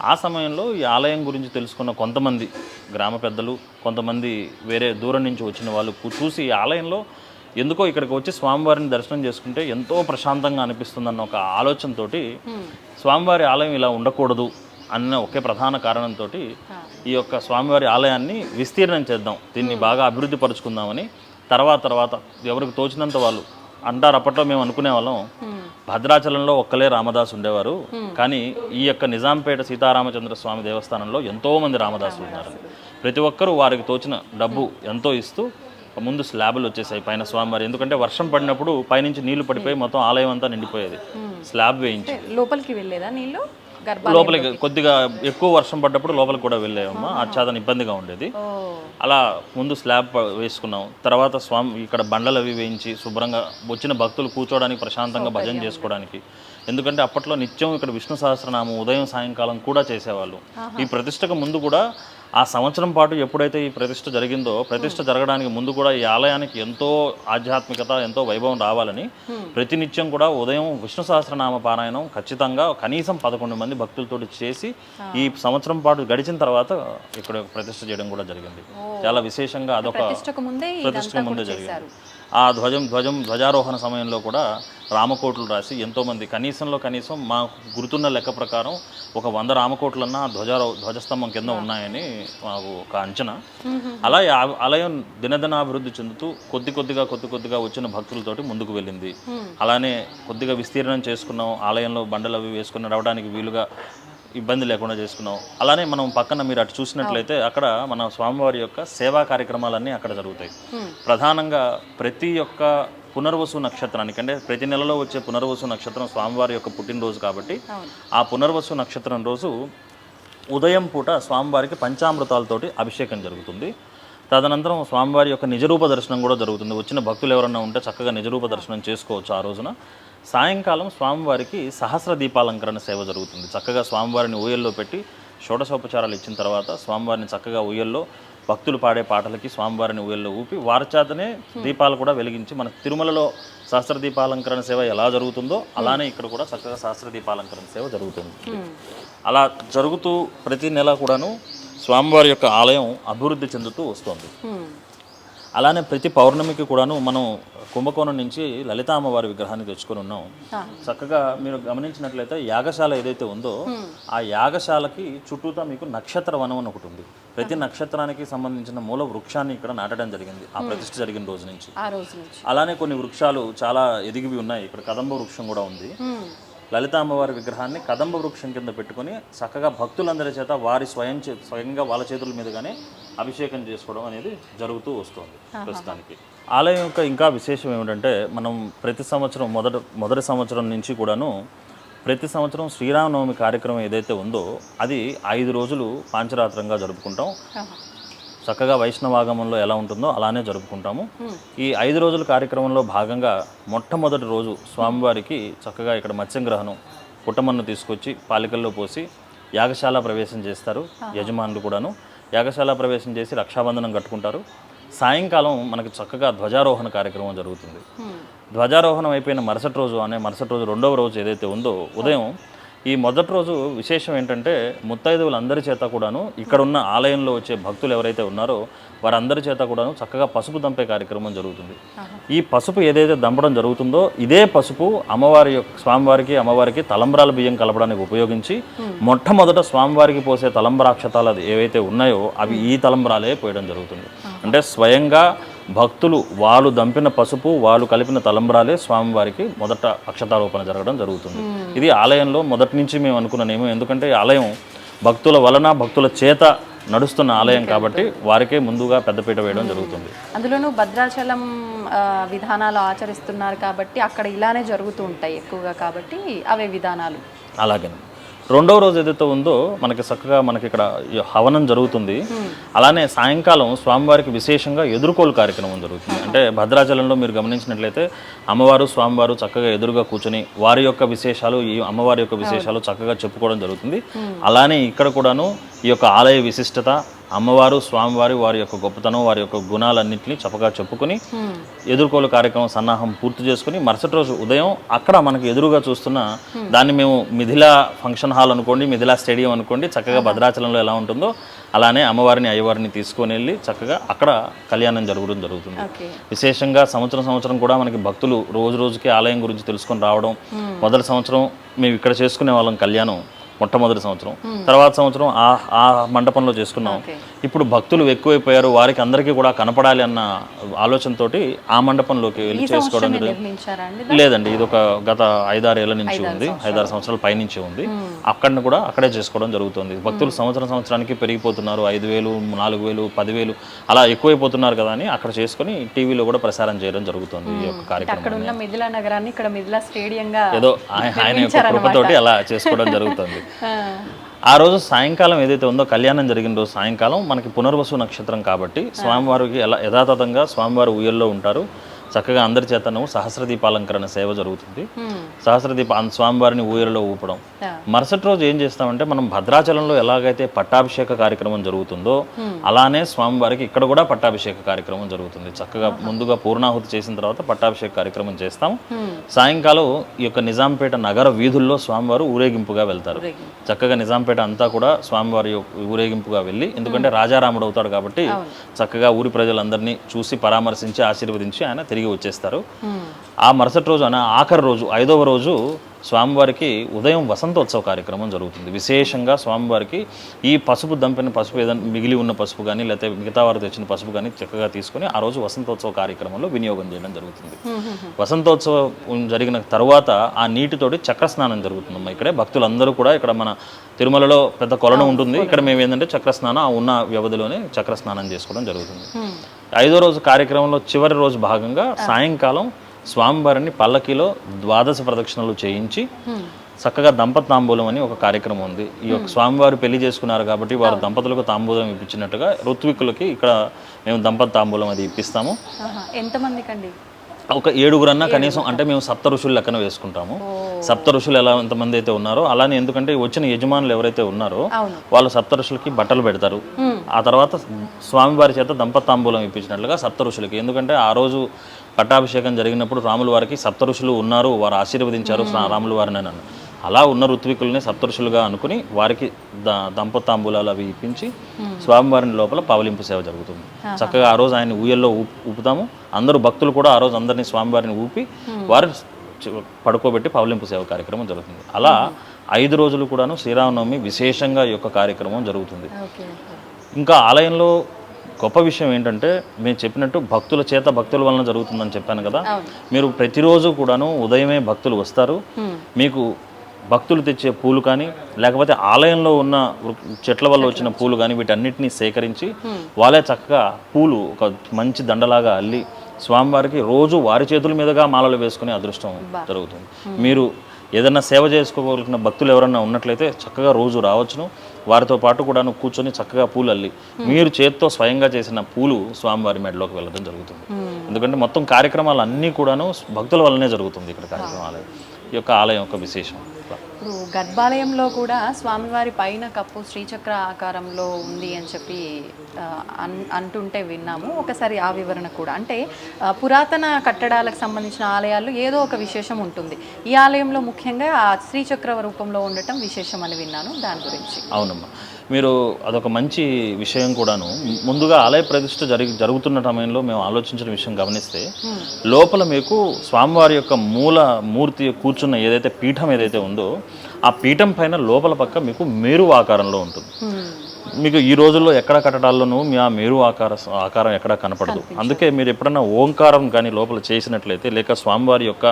ఆ సమయంలో ఈ ఆలయం గురించి తెలుసుకున్న కొంతమంది గ్రామ పెద్దలు, కొంతమంది వేరే దూరం నుంచి వచ్చిన వాళ్ళు చూసి ఈ ఆలయంలో ఎందుకో ఇక్కడికి వచ్చి స్వామివారిని దర్శనం చేసుకుంటే ఎంతో ప్రశాంతంగా అనిపిస్తుందన్న ఒక ఆలోచనతో స్వామివారి ఆలయం ఇలా ఉండకూడదు అన్న ఒకే ప్రధాన కారణంతో ఈ యొక్క స్వామివారి ఆలయాన్ని విస్తీర్ణం చేద్దాం, దీన్ని బాగా అభివృద్ధి పరుచుకుందామని తర్వాత ఎవరికి తోచినంత వాళ్ళు అంటారు. అప్పట్లో మేము అనుకునే వాళ్ళం భద్రాచలంలో ఒక్కలే రామదాసు ఉండేవారు, కానీ ఈ యొక్క నిజాంపేట సీతారామచంద్ర స్వామి దేవస్థానంలో ఎంతోమంది రామదాసులు ఉన్నారు. ప్రతి ఒక్కరూ వారికి తోచిన డబ్బు ఎంతో ఇస్తూ ముందు స్లాబులు వచ్చేసాయి పైన స్వామివారి, ఎందుకంటే వర్షం పడినప్పుడు పైనుంచి నీళ్లు పడిపోయి మొత్తం ఆలయం అంతా నిండిపోయేది. స్లాబ్ వేయించి లోపలికి వెళ్ళేదా నీళ్ళు? లోపలికి కొద్దిగా ఎక్కువ వర్షం పడ్డప్పుడు లోపలికి కూడా వెళ్ళామమ్మా, ఆచ్ఛాదన ఇబ్బందిగా ఉండేది. అలా ముందు స్లాబ్ వేసుకున్నాం. తర్వాత స్వామి ఇక్కడ బండలు అవి వేయించి శుభ్రంగా వచ్చిన భక్తులు కూర్చోవడానికి, ప్రశాంతంగా భజన చేసుకోవడానికి. ఎందుకంటే అప్పట్లో నిత్యం ఇక్కడ విష్ణు సహస్రనామం ఉదయం సాయంకాలం కూడా చేసేవాళ్ళు. ఈ ప్రతిష్టకు ముందు కూడా ఆ సంవత్సరం పాటు ఎప్పుడైతే ఈ ప్రతిష్ఠ జరిగిందో, ప్రతిష్ఠ జరగడానికి ముందు కూడా ఈ ఆలయానికి ఎంతో ఆధ్యాత్మికత, ఎంతో వైభవం రావాలని ప్రతినిత్యం కూడా ఉదయం విష్ణు సహస్రనామ పారాయణం ఖచ్చితంగా కనీసం 11 మంది భక్తులతోటి చేసి ఈ సంవత్సరం పాటు గడిచిన తర్వాత ఇక్కడ ప్రతిష్ఠ చేయడం కూడా జరిగింది. చాలా విశేషంగా అదొక ప్రతిష్టకు ముందే జరిగింది. ఆ ధ్వజారోహణ సమయంలో కూడా రామకోట్లు రాసి ఎంతోమంది, కనీసం మా గుర్తున్న లెక్క ప్రకారం ఒక 100 రామకోట్లన్నా ధ్వజస్తంభం కింద ఉన్నాయని మాకు ఒక అంచనా. అలా ఆలయం దినదినాభివృద్ధి చెందుతూ కొద్ది కొద్దిగా వచ్చిన భక్తులతోటి ముందుకు వెళ్ళింది. అలానే కొద్దిగా విస్తీర్ణం చేసుకున్నాం, ఆలయంలో బండలు అవి వేసుకుని రావడానికి వీలుగా ఇబ్బంది లేకుండా చేసుకున్నాం. అలానే మనం పక్కన మీరు అటు చూసినట్లయితే అక్కడ మన స్వామివారి యొక్క సేవా కార్యక్రమాలన్నీ అక్కడ జరుగుతాయి. ప్రధానంగా ప్రతి ఒక్క పునర్వసు నక్షత్రానికి, అంటే ప్రతి నెలలో వచ్చే పునర్వసు నక్షత్రం స్వామివారి యొక్క పుట్టినరోజు కాబట్టి ఆ పునర్వసు నక్షత్రం రోజు ఉదయం పూట స్వామివారికి పంచామృతాలతోటి అభిషేకం జరుగుతుంది. తదనంతరం స్వామివారి యొక్క నిజరూప దర్శనం కూడా జరుగుతుంది. వచ్చిన భక్తులు ఎవరన్నా ఉంటే చక్కగా నిజరూప దర్శనం చేసుకోవచ్చు ఆ రోజున. సాయంకాలం స్వామివారికి సహస్ర దీపాలంకరణ సేవ జరుగుతుంది. చక్కగా స్వామివారిని ఊయల్లో పెట్టి షోడశోపచారాలు ఇచ్చిన తర్వాత స్వామివారిని చక్కగా ఊయల్లో భక్తులు పాడే పాటలకి స్వామివారిని ఊయల్లో ఊపి వారి చేతనే దీపాలు కూడా వెలిగించి, మన తిరుమలలో సహస్ర దీపాలంకరణ సేవ ఎలా జరుగుతుందో అలానే ఇక్కడ కూడా చక్కగా సహస్ర దీపాలంకరణ సేవ జరుగుతుంది. అలా జరుగుతూ ప్రతి నెల కూడాను స్వామివారి యొక్క ఆలయం అభివృద్ధి చెందుతూ వస్తుంది. అలానే ప్రతి పౌర్ణమికి కూడాను మనం కుంభకోణం నుంచి లలితా అమ్మవారి విగ్రహాన్ని తెచ్చుకొని ఉన్నాం. చక్కగా మీరు గమనించినట్లయితే యాగశాల ఏదైతే ఉందో ఆ యాగశాలకి చుట్టూతా మీకు నక్షత్ర వనం అని ఒకటి ఉంది. ప్రతి నక్షత్రానికి సంబంధించిన మూల వృక్షాన్ని ఇక్కడ నాటడం జరిగింది ఆ ప్రతిష్ఠ జరిగిన రోజు నుంచి. అలానే కొన్ని వృక్షాలు చాలా ఎదిగివి ఉన్నాయి. ఇక్కడ కదంబ వృక్షం కూడా ఉంది. లలితా అమ్మవారి విగ్రహాన్ని కదంబ వృక్షం కింద పెట్టుకొని చక్కగా భక్తులందరి చేత వారి స్వయంగా వాళ్ళ చేతుల మీదుగానే అభిషేకం చేసుకోవడం అనేది జరుగుతూ వస్తుంది ప్రస్తుతానికి. ఆలయం యొక్క ఇంకా విశేషం ఏమిటంటే, మనం ప్రతి సంవత్సరం మొదటి సంవత్సరం నుంచి కూడాను ప్రతి సంవత్సరం శ్రీరామనవమి కార్యక్రమం ఏదైతే ఉందో అది 5 రోజులు పాంచరాత్రంగా జరుపుకుంటాం. చక్కగా వైష్ణవాగమంలో ఎలా ఉంటుందో అలానే జరుపుకుంటాము. ఈ 5 రోజుల కార్యక్రమంలో భాగంగా మొట్టమొదటి రోజు స్వామివారికి చక్కగా ఇక్కడ మత్స్యగ్రహణం పుట్టమన్ను తీసుకొచ్చి పాలికల్లో పోసి యాగశాల ప్రవేశం చేస్తారు. యజమానులు కూడాను యాగశాల ప్రవేశం చేసి రక్షాబంధనం కట్టుకుంటారు. సాయంకాలం మనకి చక్కగా ధ్వజారోహణ కార్యక్రమం జరుగుతుంది. ధ్వజారోహణం అయిపోయిన మరుసటి రోజు రెండవ రోజు ఏదైతే ఉందో ఉదయం, ఈ మొదటి రోజు విశేషం ఏంటంటే ముత్తైదువులందరి చేత కూడాను ఇక్కడున్న ఆలయంలో వచ్చే భక్తులు ఎవరైతే ఉన్నారో వారందరి చేత కూడాను చక్కగా పసుపు దంపే కార్యక్రమం జరుగుతుంది. ఈ పసుపు ఏదైతే దంపడం జరుగుతుందో ఇదే పసుపు స్వామివారికి అమ్మవారికి తలంబ్రాల బియ్యం కలపడానికి ఉపయోగించి మొట్టమొదట స్వామివారికి పోసే తలంబ్రాక్షతాలు ఏవైతే ఉన్నాయో అవి ఈ తలంబ్రాలే పోయడం జరుగుతుంది. అంటే స్వయంగా భక్తులు వాళ్ళు దంపిన పసుపు, వాళ్ళు కలిపిన తలంబ్రాలే స్వామివారికి మొదట అక్షతారోపణ జరగడం జరుగుతుంది. ఇది ఆలయంలో మొదటి నుంచి మేము అనుకున్న నియమం. ఎందుకంటే ఆలయం భక్తుల వలన, భక్తుల చేత నడుస్తున్న ఆలయం కాబట్టి వారికే ముందుగా పెద్దపీట వేయడం జరుగుతుంది. అందులోనూ భద్రాచలం విధానాలు ఆచరిస్తున్నారు కాబట్టి అక్కడ ఇలానే జరుగుతూ ఉంటాయి ఎక్కువగా, కాబట్టి అవే విధానాలు. అలాగే రెండవ రోజు ఏదైతే ఉందో మనకి చక్కగా మనకి ఇక్కడ హవనం జరుగుతుంది. అలానే సాయంకాలం స్వామివారికి విశేషంగా ఎదుర్కోలు కార్యక్రమం జరుగుతుంది. అంటే భద్రాచలంలో మీరు గమనించినట్లయితే అమ్మవారు స్వామివారు చక్కగా ఎదురుగా కూర్చొని వారి యొక్క విశేషాలు, ఈ అమ్మవారి యొక్క విశేషాలు చక్కగా చెప్పుకోవడం జరుగుతుంది. అలానే ఇక్కడ కూడాను ఈ యొక్క ఆలయ విశిష్టత, అమ్మవారు స్వామివారి వారి యొక్క గొప్పతనం, వారి యొక్క గుణాలన్నింటినీ చక్కగా చెప్పుకొని ఎదుర్కోలు కార్యక్రమం సన్నాహం పూర్తి చేసుకుని మరుసటి రోజు ఉదయం అక్కడ మనకు ఎదురుగా చూస్తున్న దాన్ని మేము మిథిలా ఫంక్షన్ హాల్ అనుకోండి, మిథిలా స్టేడియం అనుకోండి, చక్కగా భద్రాచలంలో ఎలా ఉంటుందో అలానే అమ్మవారిని అయ్యవారిని తీసుకొని వెళ్ళి చక్కగా అక్కడ కళ్యాణం జరగడం జరుగుతుంది. విశేషంగా సంవత్సరం కూడా మనకి భక్తులు రోజుకి ఆలయం గురించి తెలుసుకొని రావడం. మొదటి సంవత్సరం మేము ఇక్కడ చేసుకునే వాళ్ళం కళ్యాణం, మొట్టమొదటి సంవత్సరం. తర్వాత సంవత్సరం ఆ మండపంలో చేసుకున్నాం. ఇప్పుడు భక్తులు ఎక్కువైపోయారు, వారికి అందరికీ కూడా కనపడాలి అన్న ఆలోచనతోటి ఆ మండపంలోకి వెళ్ళి చేసుకోవడం లేదండి. ఇది ఒక గత 5-6 ఏళ్ల నుంచి ఉంది, 5-6 సంవత్సరాల పైనుంచి ఉంది. అక్కడే చేసుకోవడం జరుగుతుంది. భక్తులు సంవత్సరానికి పెరిగిపోతున్నారు, 5,000, 4,000, 10,000 అలా ఎక్కువైపోతున్నారు కదా అని అక్కడ చేసుకుని టీవీలో కూడా ప్రసారం చేయడం జరుగుతుంది ఈ యొక్క కార్యక్రమం. మిథిలా నగరాన్ని ఇక్కడ మిథిలా స్టేడియంగా ఏదో ఆయన యొక్క కృపతోటి అలా చేసుకోవడం జరుగుతుంది. ఆ రోజు సాయంకాలం ఏదైతే ఉందో, కళ్యాణం జరిగిన రోజు సాయంకాలం మనకి పునర్వసు నక్షత్రం కాబట్టి స్వామివారికి ఎలా యథాతథంగా స్వామివారు ఊయల్లో ఉంటారు. చక్కగా అందరి చేతను సహస్రదీపాలంకరణ సేవ జరుగుతుంది. స్వామివారిని ఊయలలో ఊపడం. మరుసటి రోజు ఏం చేస్తామంటే, మనం భద్రాచలంలో ఎలాగైతే పట్టాభిషేక కార్యక్రమం జరుగుతుందో అలానే స్వామివారికి ఇక్కడ కూడా పట్టాభిషేక కార్యక్రమం జరుగుతుంది. చక్కగా ముందుగా పూర్ణాహుతి చేసిన తర్వాత పట్టాభిషేక కార్యక్రమం చేస్తాం. సాయంకాలం ఈ యొక్క నిజాంపేట నగర వీధుల్లో స్వామివారు ఊరేగింపుగా వెళ్తారు. చక్కగా నిజాంపేట అంతా కూడా స్వామివారి ఊరేగింపుగా వెళ్ళి, ఎందుకంటే రాజారాముడు అవుతాడు కాబట్టి చక్కగా ఊరి ప్రజలందరినీ చూసి పరామర్శించి ఆశీర్వదించి ఆయన తిరిగి వచ్చేస్తారు. ఆ మరుసటి రోజు ఆఖరి రోజు 5వ రోజు స్వామివారికి ఉదయం వసంతోత్సవ కార్యక్రమం జరుగుతుంది. విశేషంగా స్వామివారికి ఈ పసుపు దంపిన పసుపు, ఏదైనా మిగిలి ఉన్న పసుపు కానీ లేకపోతే మిగతా వారు తెచ్చిన పసుపు కానీ చక్కగా తీసుకుని ఆ రోజు వసంతోత్సవ కార్యక్రమంలో వినియోగం చేయడం జరుగుతుంది. వసంతోత్సవం జరిగిన తర్వాత ఆ నీటితోటి చక్రస్నానం జరుగుతుందమ్మా. ఇక్కడే భక్తులందరూ కూడా, ఇక్కడ మన తిరుమలలో పెద్ద కొలను ఉంటుంది, ఇక్కడ మేము ఏంటంటే చక్రస్నానం ఉన్న వ్యవధిలోనే చక్రస్నానం చేసుకోవడం జరుగుతుంది. 5వ రోజు కార్యక్రమంలో చివరి రోజు భాగంగా సాయంకాలం స్వామివారిని పల్లకిలో 12 ప్రదక్షిణలు చేయించి చక్కగా దంపతి తాంబూలం అని ఒక కార్యక్రమం ఉంది. ఈ యొక్క స్వామివారు పెళ్లి చేసుకున్నారు కాబట్టి వారు దంపతులకు తాంబూలం ఇప్పించినట్టుగా ఋత్వికులకి ఇక్కడ మేము దంపతి తాంబూలం అది ఇప్పిస్తాము. ఎంతమందికి అండి? ఒక 7గురన్నా కనీసం. అంటే మేము 7 ఋషులు లెక్కన వేసుకుంటాము. 7 ఋషులు ఎలా ఎంతమంది అయితే ఉన్నారో అలానే, ఎందుకంటే వచ్చిన యజమానులు ఎవరైతే ఉన్నారో వాళ్ళు 7 ఋషులకి బట్టలు పెడతారు. ఆ తర్వాత స్వామివారి చేత దంపతి తాంబూలం ఇప్పించినట్లుగా 7 ఋషులకి. ఎందుకంటే ఆ రోజు పట్టాభిషేకం జరిగినప్పుడు రాముల వారికి 7 ఋషులు ఉన్నారు, వారు ఆశీర్వదించారు రాముల వారిని అని. అలా ఉన్న ఋత్వికుల్ని 7 ఋషులుగా అనుకుని వారికి దంపతి తాంబూలాలు అవి ఇప్పించి స్వామివారిని లోపల పవలింపు సేవ జరుగుతుంది. చక్కగా ఆ రోజు ఆయన ఊయల్లో ఊపుతాము. అందరూ భక్తులు కూడా ఆ రోజు అందరినీ స్వామివారిని ఊపి వారు పడుకోబెట్టి పవలింపు సేవ కార్యక్రమం జరుగుతుంది. అలా 5 రోజులు కూడాను శ్రీరామనవమి విశేషంగా ఈ యొక్క కార్యక్రమం జరుగుతుంది. ఇంకా ఆలయంలో గొప్ప విషయం ఏంటంటే, మేము చెప్పినట్టు భక్తుల వలన జరుగుతుందని చెప్పాను కదా. మీరు ప్రతిరోజు కూడాను ఉదయమే భక్తులు వస్తారు. మీకు భక్తులు తెచ్చే పూలు కానీ లేకపోతే ఆలయంలో ఉన్న చెట్ల వల్ల వచ్చిన పూలు కానీ వీటన్నిటిని సేకరించి వాళ్ళే చక్కగా పూలు ఒక మంచి దండలాగా అల్లి స్వామివారికి రోజు వారి చేతుల మీదుగా మాలలు వేసుకునే అదృష్టం జరుగుతుంది. మీరు ఏదైనా సేవ చేసుకోగలిగిన భక్తులు ఎవరన్నా ఉన్నట్లయితే చక్కగా రోజు రావచ్చును. వారితో పాటు కూడా కూర్చొని చక్కగా పూలు అల్లి మీరు చేత్తో స్వయంగా చేసిన పూలు స్వామివారి మెడలోకి వెళ్ళడం జరుగుతుంది. ఎందుకంటే మొత్తం కార్యక్రమాలు అన్నీ కూడాను భక్తుల వల్లనే జరుగుతుంది ఇక్కడ కార్యక్రమాలు. ఈ యొక్క ఆలయం యొక్క విశేషం. ఇప్పుడు గర్భాలయంలో కూడా స్వామివారి పైన కప్పు శ్రీచక్ర ఆకారంలో ఉంది అని చెప్పి అంటుంటే విన్నాము. ఒకసారి ఆ వివరణ కూడా, అంటే పురాతన కట్టడాలకు సంబంధించిన ఆలయాల్లో ఏదో ఒక విశేషం ఉంటుంది. ఈ ఆలయంలో ముఖ్యంగా ఆ శ్రీచక్ర రూపంలో ఉండటం విశేషం అని విన్నాను. దాని గురించి. అవునమ్మా, మీరు అదొక మంచి విషయం కూడాను. ముందుగా ఆలయ ప్రతిష్ఠ జరుగుతున్న సమయంలో మేము ఆలోచించిన విషయం గమనిస్తే, లోపల మీకు స్వామివారి యొక్క మూర్తి కూర్చున్న ఏదైతే పీఠం ఏదైతే ఉందో ఆ పీఠం పైన లోపల పక్క మీకు మేరు ఆకారంలో ఉంటుంది. మీకు ఈ రోజుల్లో ఎక్కడ కట్టడాల్లోనూ మీ ఆ మేరు ఆకారం ఎక్కడ కనపడదు. అందుకే మీరు ఎప్పుడన్నా ఓంకారం కానీ లోపల చేసినట్లయితే, లేక స్వామివారి యొక్క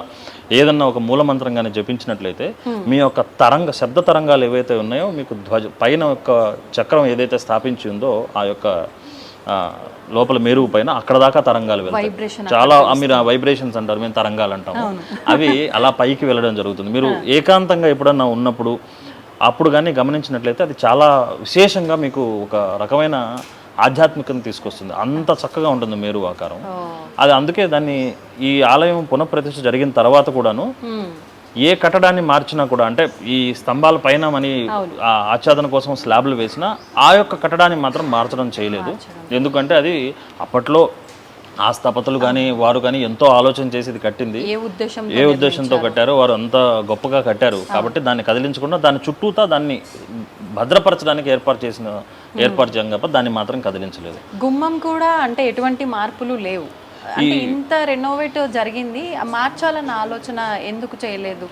ఏదన్నా ఒక మూలమంత్రం కానీ జపించినట్లయితే మీ యొక్క శబ్ద తరంగాలు ఏవైతే ఉన్నాయో మీకు పైన యొక్క చక్రం ఏదైతే స్థాపించి ఉందో ఆ యొక్క లోపల మేరువు పైన అక్కడ దాకా తరంగాలు వెళ్తాయి. చాలా మీరు వైబ్రేషన్స్ అంటారు, మేము తరంగాలు అంటాము. అవి అలా పైకి వెళ్ళడం జరుగుతుంది. మీరు ఏకాంతంగా ఎప్పుడన్నా ఉన్నప్పుడు అప్పుడు కానీ గమనించినట్లయితే అది చాలా విశేషంగా మీకు ఒక రకమైన ఆధ్యాత్మికతను తీసుకొస్తుంది. అంత చక్కగా ఉంటుంది మేరు ఆకారం అది. అందుకే దాన్ని ఈ ఆలయం పునఃప్రతిష్ఠ జరిగిన తర్వాత కూడాను ఏ కట్టడాన్ని మార్చినా కూడా, అంటే ఈ స్తంభాల పైన అని ఆచ్ఛాదన కోసం స్లాబ్లు వేసినా ఆ యొక్క కట్టడాన్ని మాత్రం మార్చడం చేయలేదు. ఎందుకంటే అది అప్పట్లో ఆ స్థపతులు కానీ వారు కానీ ఎంతో ఆలోచన చేసి ఇది కట్టింది. ఏ ఉద్దేశంతో కట్టారో వారు అంత గొప్పగా కట్టారు కాబట్టి దాన్ని కదిలించకుండా దాని చుట్టూతా దాన్ని భద్రపరచడానికి ఏర్పాటు చేయం తప్ప దాన్ని మాత్రం కదిలించలేదు. గుమ్మం కూడా అంటే ఎటువంటి మార్పులు లేవు. అంటే ఇంత రెనోవేట్ జరిగింది, మార్చాలన్న ఆలోచన ఎందుకు చేయలేదు?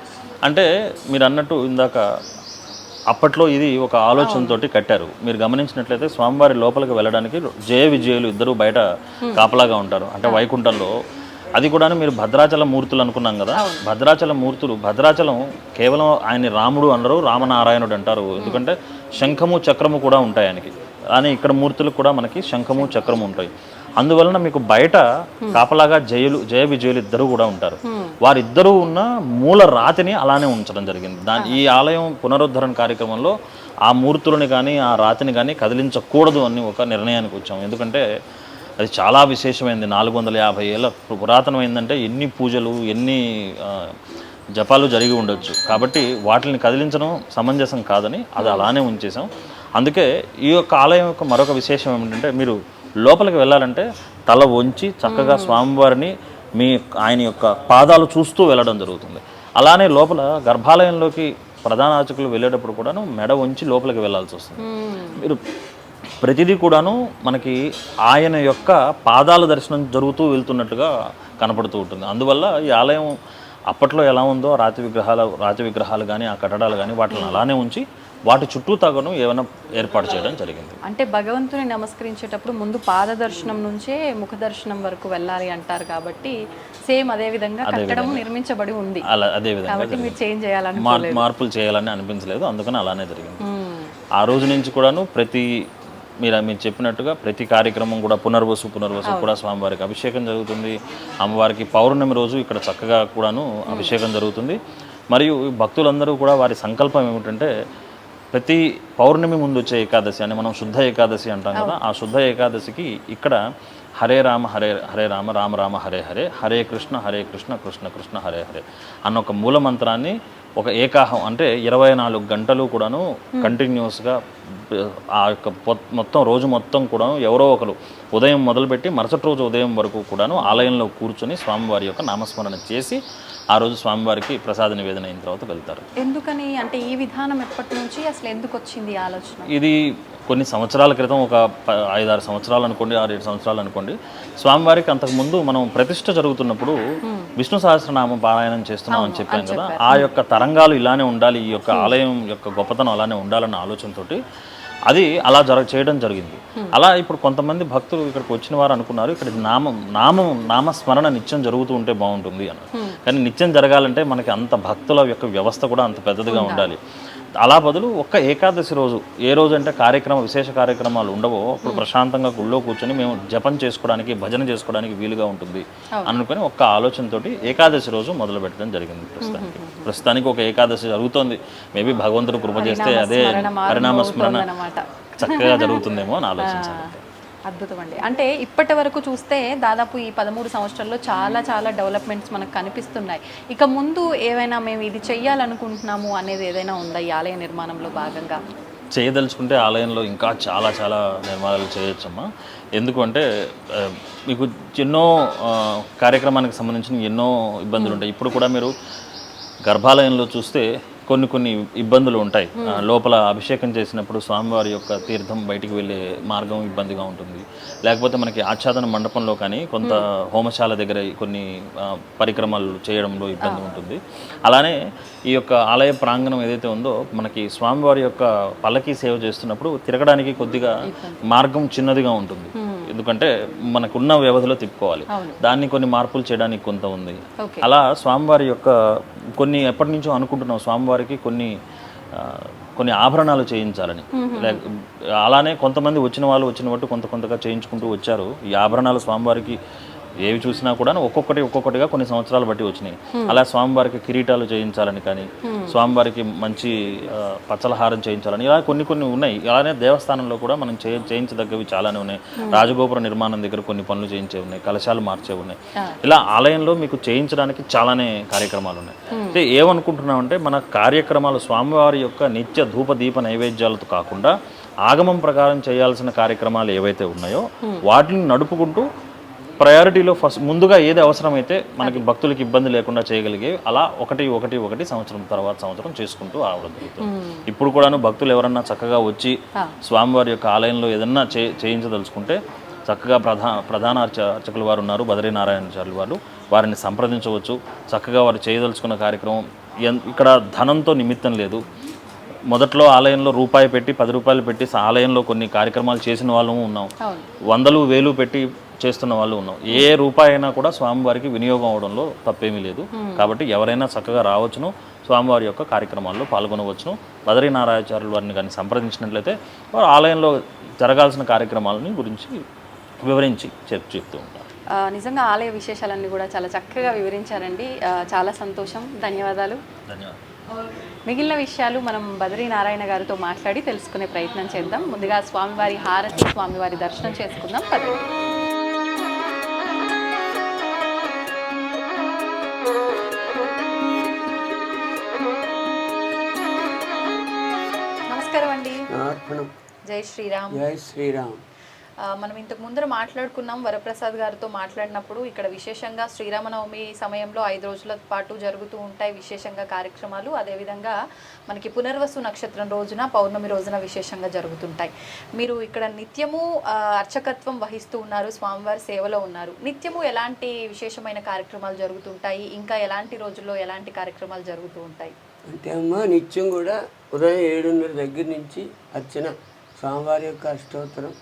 అంటే మీరు అన్నట్టు ఇందాక అప్పట్లో ఇది ఒక ఆలోచనతోటి కట్టారు. మీరు గమనించినట్లయితే స్వామివారి లోపలికి వెళ్ళడానికి జయ విజయులు ఇద్దరు బయట కాపలాగా ఉంటారు. అంటే వైకుంఠంలో అది కూడా మీరు భద్రాచల మూర్తులు అనుకున్నాం కదా, భద్రాచల మూర్తులు, భద్రాచలం కేవలం ఆయన రాముడు అనరు, రామనారాయణుడు అంటారు. ఎందుకంటే శంఖము చక్రము కూడా ఉంటాయి ఆయనకి. కానీ ఇక్కడ మూర్తులు కూడా మనకి శంఖము చక్రము ఉంటాయి. అందువలన మీకు బయట కాపలాగా జయ విజయులు ఇద్దరు కూడా ఉంటారు. వారిద్దరూ ఉన్న మూల రాతిని అలానే ఉంచడం జరిగింది. ఈ ఆలయం పునరుద్ధరణ కార్యక్రమంలో ఆ మూర్తులని కానీ ఆ రాతిని కానీ కదిలించకూడదు అని ఒక నిర్ణయానికి వచ్చాము. ఎందుకంటే అది చాలా విశేషమైంది. 450 ఏళ్ళ పురాతనమైందంటే ఎన్ని పూజలు ఎన్ని జపాలు జరిగి ఉండొచ్చు. కాబట్టి వాటిని కదిలించడం సమంజసం కాదని అది అలానే ఉంచేసాం. అందుకే ఈ యొక్క ఆలయం యొక్క మరొక విశేషం ఏమిటంటే మీరు లోపలికి వెళ్ళాలంటే తల వంచి చక్కగా స్వామివారిని ఆయన యొక్క పాదాలు చూస్తూ వెళ్ళడం జరుగుతుంది. అలానే లోపల గర్భాలయంలోకి ప్రధాన అర్చకులు వెళ్ళేటప్పుడు కూడాను మెడ వంచి లోపలికి వెళ్ళాల్సి వస్తుంది. మీరు ప్రతిదీ కూడాను మనకి ఆయన యొక్క పాదాల దర్శనం జరుగుతూ వెళ్తున్నట్టుగా కనపడుతూ ఉంటుంది. అందువల్ల ఈ ఆలయం అప్పట్లో ఎలా ఉందో రాతి విగ్రహాలు కానీ ఆ కట్టడాలు కానీ వాటిని అలానే ఉంచి వాటి చుట్టూ తగను ఏమైనా ఏర్పాటు చేయడం జరిగింది. అంటే భగవంతుని నమస్కరించేటప్పుడు ముందు పాద దర్శనం నుంచే ముఖ దర్శనం వరకు వెళ్ళాలి అంటారు. కాబట్టి సేమ్ అదే విధంగా కట్టడం నిర్మించబడి ఉంది. అలా అదే విధంగా కాబట్టి మీరు చేంజ్ చేయాలని మార్పులు చేయాలని అనిపించలేదు. అందుకని అలానే జరిగింది. ఆ రోజు నుంచి కూడాను మీరు చెప్పినట్టుగా ప్రతి కార్యక్రమం కూడా పునర్వసు కూడా స్వామివారికి అభిషేకం జరుగుతుంది. అమ్మవారికి పౌర్ణమి రోజు ఇక్కడ చక్కగా కూడాను అభిషేకం జరుగుతుంది. మరియు భక్తులందరూ కూడా వారి సంకల్పం ఏమిటంటే ప్రతి పౌర్ణమి ముందు వచ్చే ఏకాదశి అని మనం శుద్ధ ఏకాదశి అంటాం కదా, ఆ శుద్ధ ఏకాదశికి ఇక్కడ హరే రామ హరే రామ రామ రామ హరే హరే, హరే కృష్ణ కృష్ణ కృష్ణ హరే హరే అన్న ఒక మూల మంత్రాన్ని ఒక ఏకాహం అంటే 24 గంటలు కూడాను కంటిన్యూస్గా ఆ యొక్క మొత్తం రోజు మొత్తం కూడా ఎవరో ఒకరు ఉదయం మొదలుపెట్టి మరుసటి రోజు ఉదయం వరకు కూడాను ఆలయంలో కూర్చొని స్వామివారి యొక్క నామస్మరణ చేసి ఆ రోజు స్వామివారికి ప్రసాద నివేదన అయిన తర్వాత వెళ్తారు. ఎందుకని అంటే ఈ విధానం ఎప్పటి నుంచి అసలు ఎందుకు వచ్చింది ఆలోచన? ఇది కొన్ని సంవత్సరాల క్రితం, ఒక 5-6 సంవత్సరాలు అనుకోండి, 6-7 సంవత్సరాలు అనుకోండి, స్వామివారికి అంతకుముందు మనం ప్రతిష్ఠ జరుగుతున్నప్పుడు విష్ణు సహస్రనామం పారాయణం చేస్తున్నాం అని చెప్పాం కదా, ఆ యొక్క తరంగాలు ఇలానే ఉండాలి, ఈ యొక్క ఆలయం యొక్క గొప్పతనం అలానే ఉండాలన్న ఆలోచనతోటి అది అలా చేయడం జరిగింది. అలా ఇప్పుడు కొంతమంది భక్తులు ఇక్కడికి వచ్చిన వారు అనుకున్నారు ఇక్కడ నామస్మరణ నిత్యం జరుగుతూ ఉంటే బాగుంటుంది అని. కానీ నిత్యం జరగాలంటే మనకి అంత భక్తుల యొక్క వ్యవస్థ కూడా అంత పెద్దదిగా ఉండాలి. అలా బదులు ఒక్క ఏకాదశి రోజు, ఏ రోజు అంటే విశేష కార్యక్రమాలు ఉండవో అప్పుడు ప్రశాంతంగా గుళ్ళో కూర్చొని మేము జపం చేసుకోవడానికి భజన చేసుకోవడానికి వీలుగా ఉంటుంది అనుకుని ఒక్క ఆలోచనతోటి ఏకాదశి రోజు మొదలు పెట్టడం జరిగింది. ప్రస్తుతానికి ఒక ఏకాదశి జరుగుతోంది. మేబీ భగవంతుడు కృప చేస్తే అదే పరిణామస్మరణ చక్కగా జరుగుతుందేమో అని ఆలోచించాలి. అద్భుతం అండి. అంటే ఇప్పటి వరకు చూస్తే దాదాపు ఈ 13 సంవత్సరాల్లో చాలా డెవలప్మెంట్స్ మనకు కనిపిస్తున్నాయి. ఇక ముందు ఏవైనా మేము ఇది చెయ్యాలనుకుంటున్నాము అనేది ఏదైనా ఉందా ఈ ఆలయ నిర్మాణంలో భాగంగా? చేయదలుచుకుంటే ఆలయంలో ఇంకా చాలా నిర్మాణాలు చేయొచ్చమ్మా. ఎందుకంటే మీకు ఎన్నో కార్యక్రమానికి సంబంధించిన ఎన్నో ఇబ్బందులు ఉంటాయి. ఇప్పుడు కూడా మీరు గర్భాలయంలో చూస్తే కొన్ని ఇబ్బందులు ఉంటాయి. లోపల అభిషేకం చేసినప్పుడు స్వామివారి యొక్క తీర్థం బయటికి వెళ్ళే మార్గం ఇబ్బందిగా ఉంటుంది. లేకపోతే మనకి ఆచ్ఛాదన మండపంలో కానీ కొంత హోమశాల దగ్గర కొన్ని పరిక్రమలు చేయడంలో ఇబ్బంది ఉంటుంది. అలానే ఈ యొక్క ఆలయ ప్రాంగణం ఏదైతే ఉందో మనకి స్వామివారి యొక్క పల్లకీ సేవ చేస్తున్నప్పుడు తిరగడానికి కొద్దిగా మార్గం చిన్నదిగా ఉంటుంది. ఎందుకంటే మనకున్న వ్యవధిలో తిప్పుకోవాలి. దాన్ని కొన్ని మార్పులు చేయడానికి కొంత ఉంది. అలా స్వామివారి యొక్క ఎప్పటి నుంచో అనుకుంటున్నాం స్వామివారికి కొన్ని ఆభరణాలు చేయించాలని. అలానే కొంతమంది వచ్చిన బట్టి కొంతగా చేయించుకుంటూ వచ్చారు. ఈ ఆభరణాలు స్వామివారికి ఏవి చూసినా కూడా ఒక్కొక్కటిగా కొన్ని సంవత్సరాలు బట్టి వచ్చినాయి. అలా స్వామివారికి కిరీటాలు చేయించాలని కానీ, స్వామివారికి మంచి పచ్చలహారం చేయించాలని, ఇలా కొన్ని ఉన్నాయి. అలానే దేవస్థానంలో కూడా మనం చేయించదగ్గవి చాలానే ఉన్నాయి. రాజగోపుర నిర్మాణం దగ్గర కొన్ని పనులు చేయించే ఉన్నాయి, కలశాలు మార్చే ఉన్నాయి. ఇలా ఆలయంలో మీకు చేయించడానికి చాలానే కార్యక్రమాలు ఉన్నాయి. అంటే ఏమనుకుంటున్నామంటే మన కార్యక్రమాలు స్వామివారి యొక్క నిత్య ధూప దీప నైవేద్యాలతో కాకుండా ఆగమం ప్రకారం చేయాల్సిన కార్యక్రమాలు ఏవైతే ఉన్నాయో వాటిని నడుపుకుంటూ ప్రయారిటీలో ముందుగా ఏది అవసరమైతే మనకి భక్తులకి ఇబ్బంది లేకుండా చేయగలిగే అలా ఒకటి సంవత్సరం తర్వాత సంవత్సరం చేసుకుంటూ రావడం జరుగుతుంది. ఇప్పుడు కూడాను భక్తులు ఎవరన్నా చక్కగా వచ్చి స్వామివారి యొక్క ఆలయంలో ఏదన్నా చేయించదలుచుకుంటే చక్కగా ప్రధాన అర్చకులు వారు ఉన్నారు, బద్రీనారాయణాచార్యులు వారిని సంప్రదించవచ్చు. చక్కగా వారు చేయదలుచుకున్న కార్యక్రమం ఇక్కడ ధనంతో నిమిత్తం లేదు. మొదట్లో ఆలయంలో రూపాయి పెట్టి 10 రూపాయలు పెట్టి ఆలయంలో కొన్ని కార్యక్రమాలు చేసిన వాళ్ళు ఉన్నాం, అవును. వందలు వేలు పెట్టి చేస్తున్న వాళ్ళు ఉన్నాం. ఏ రూపాయి అయినా కూడా స్వామివారికి వినియోగం అవడంలో తప్పేమీ లేదు. కాబట్టి ఎవరైనా చక్కగా రావచ్చును, స్వామివారి యొక్క కార్యక్రమాల్లో పాల్గొనవచ్చును. బదరీనారాయణాచార్యుల వారిని కానీ సంప్రదించినట్లయితే వారు ఆలయంలో జరగాల్సిన కార్యక్రమాలని గురించి వివరించి చెప్తూ ఉంటారు. నిజంగా ఆలయ విశేషాలన్నీ కూడా చాలా చక్కగా వివరించారండి. చాలా సంతోషం, ధన్యవాదాలు. ధన్యవాదాలు. మిగిలిన విషయాలు మనం బదరీనారాయణ గారితో మాట్లాడి తెలుసుకునే ప్రయత్నం చేద్దాం. ముందుగా స్వామివారి హారతి, స్వామివారి దర్శనం చేసుకుందాం. పదండి. నమస్కారం అండి. అర్పణం. జై శ్రీరామ్. జై శ్రీరామ్. మనం ఇంతకు ముందర మాట్లాడుకున్నాం, వరప్రసాద్ గారితో మాట్లాడినప్పుడు ఇక్కడ విశేషంగా శ్రీరామనవమి సమయంలో 5 రోజుల పాటు జరుగుతూ ఉంటాయి విశేషంగా కార్యక్రమాలు. అదేవిధంగా మనకి పునర్వసు నక్షత్రం రోజున, పౌర్ణమి రోజున విశేషంగా జరుగుతుంటాయి. మీరు ఇక్కడ నిత్యము అర్చకత్వం వహిస్తూ ఉన్నారు, స్వామివారి సేవలో ఉన్నారు. నిత్యము ఎలాంటి విశేషమైన కార్యక్రమాలు జరుగుతుంటాయి, ఇంకా ఎలాంటి రోజుల్లో ఎలాంటి కార్యక్రమాలు జరుగుతూ ఉంటాయి? అంటే అమ్మ నిత్యం కూడా ఉదయం 7:30 దగ్గర నుంచి అర్చన, స్వామివారి యొక్క అష్టోత్తరం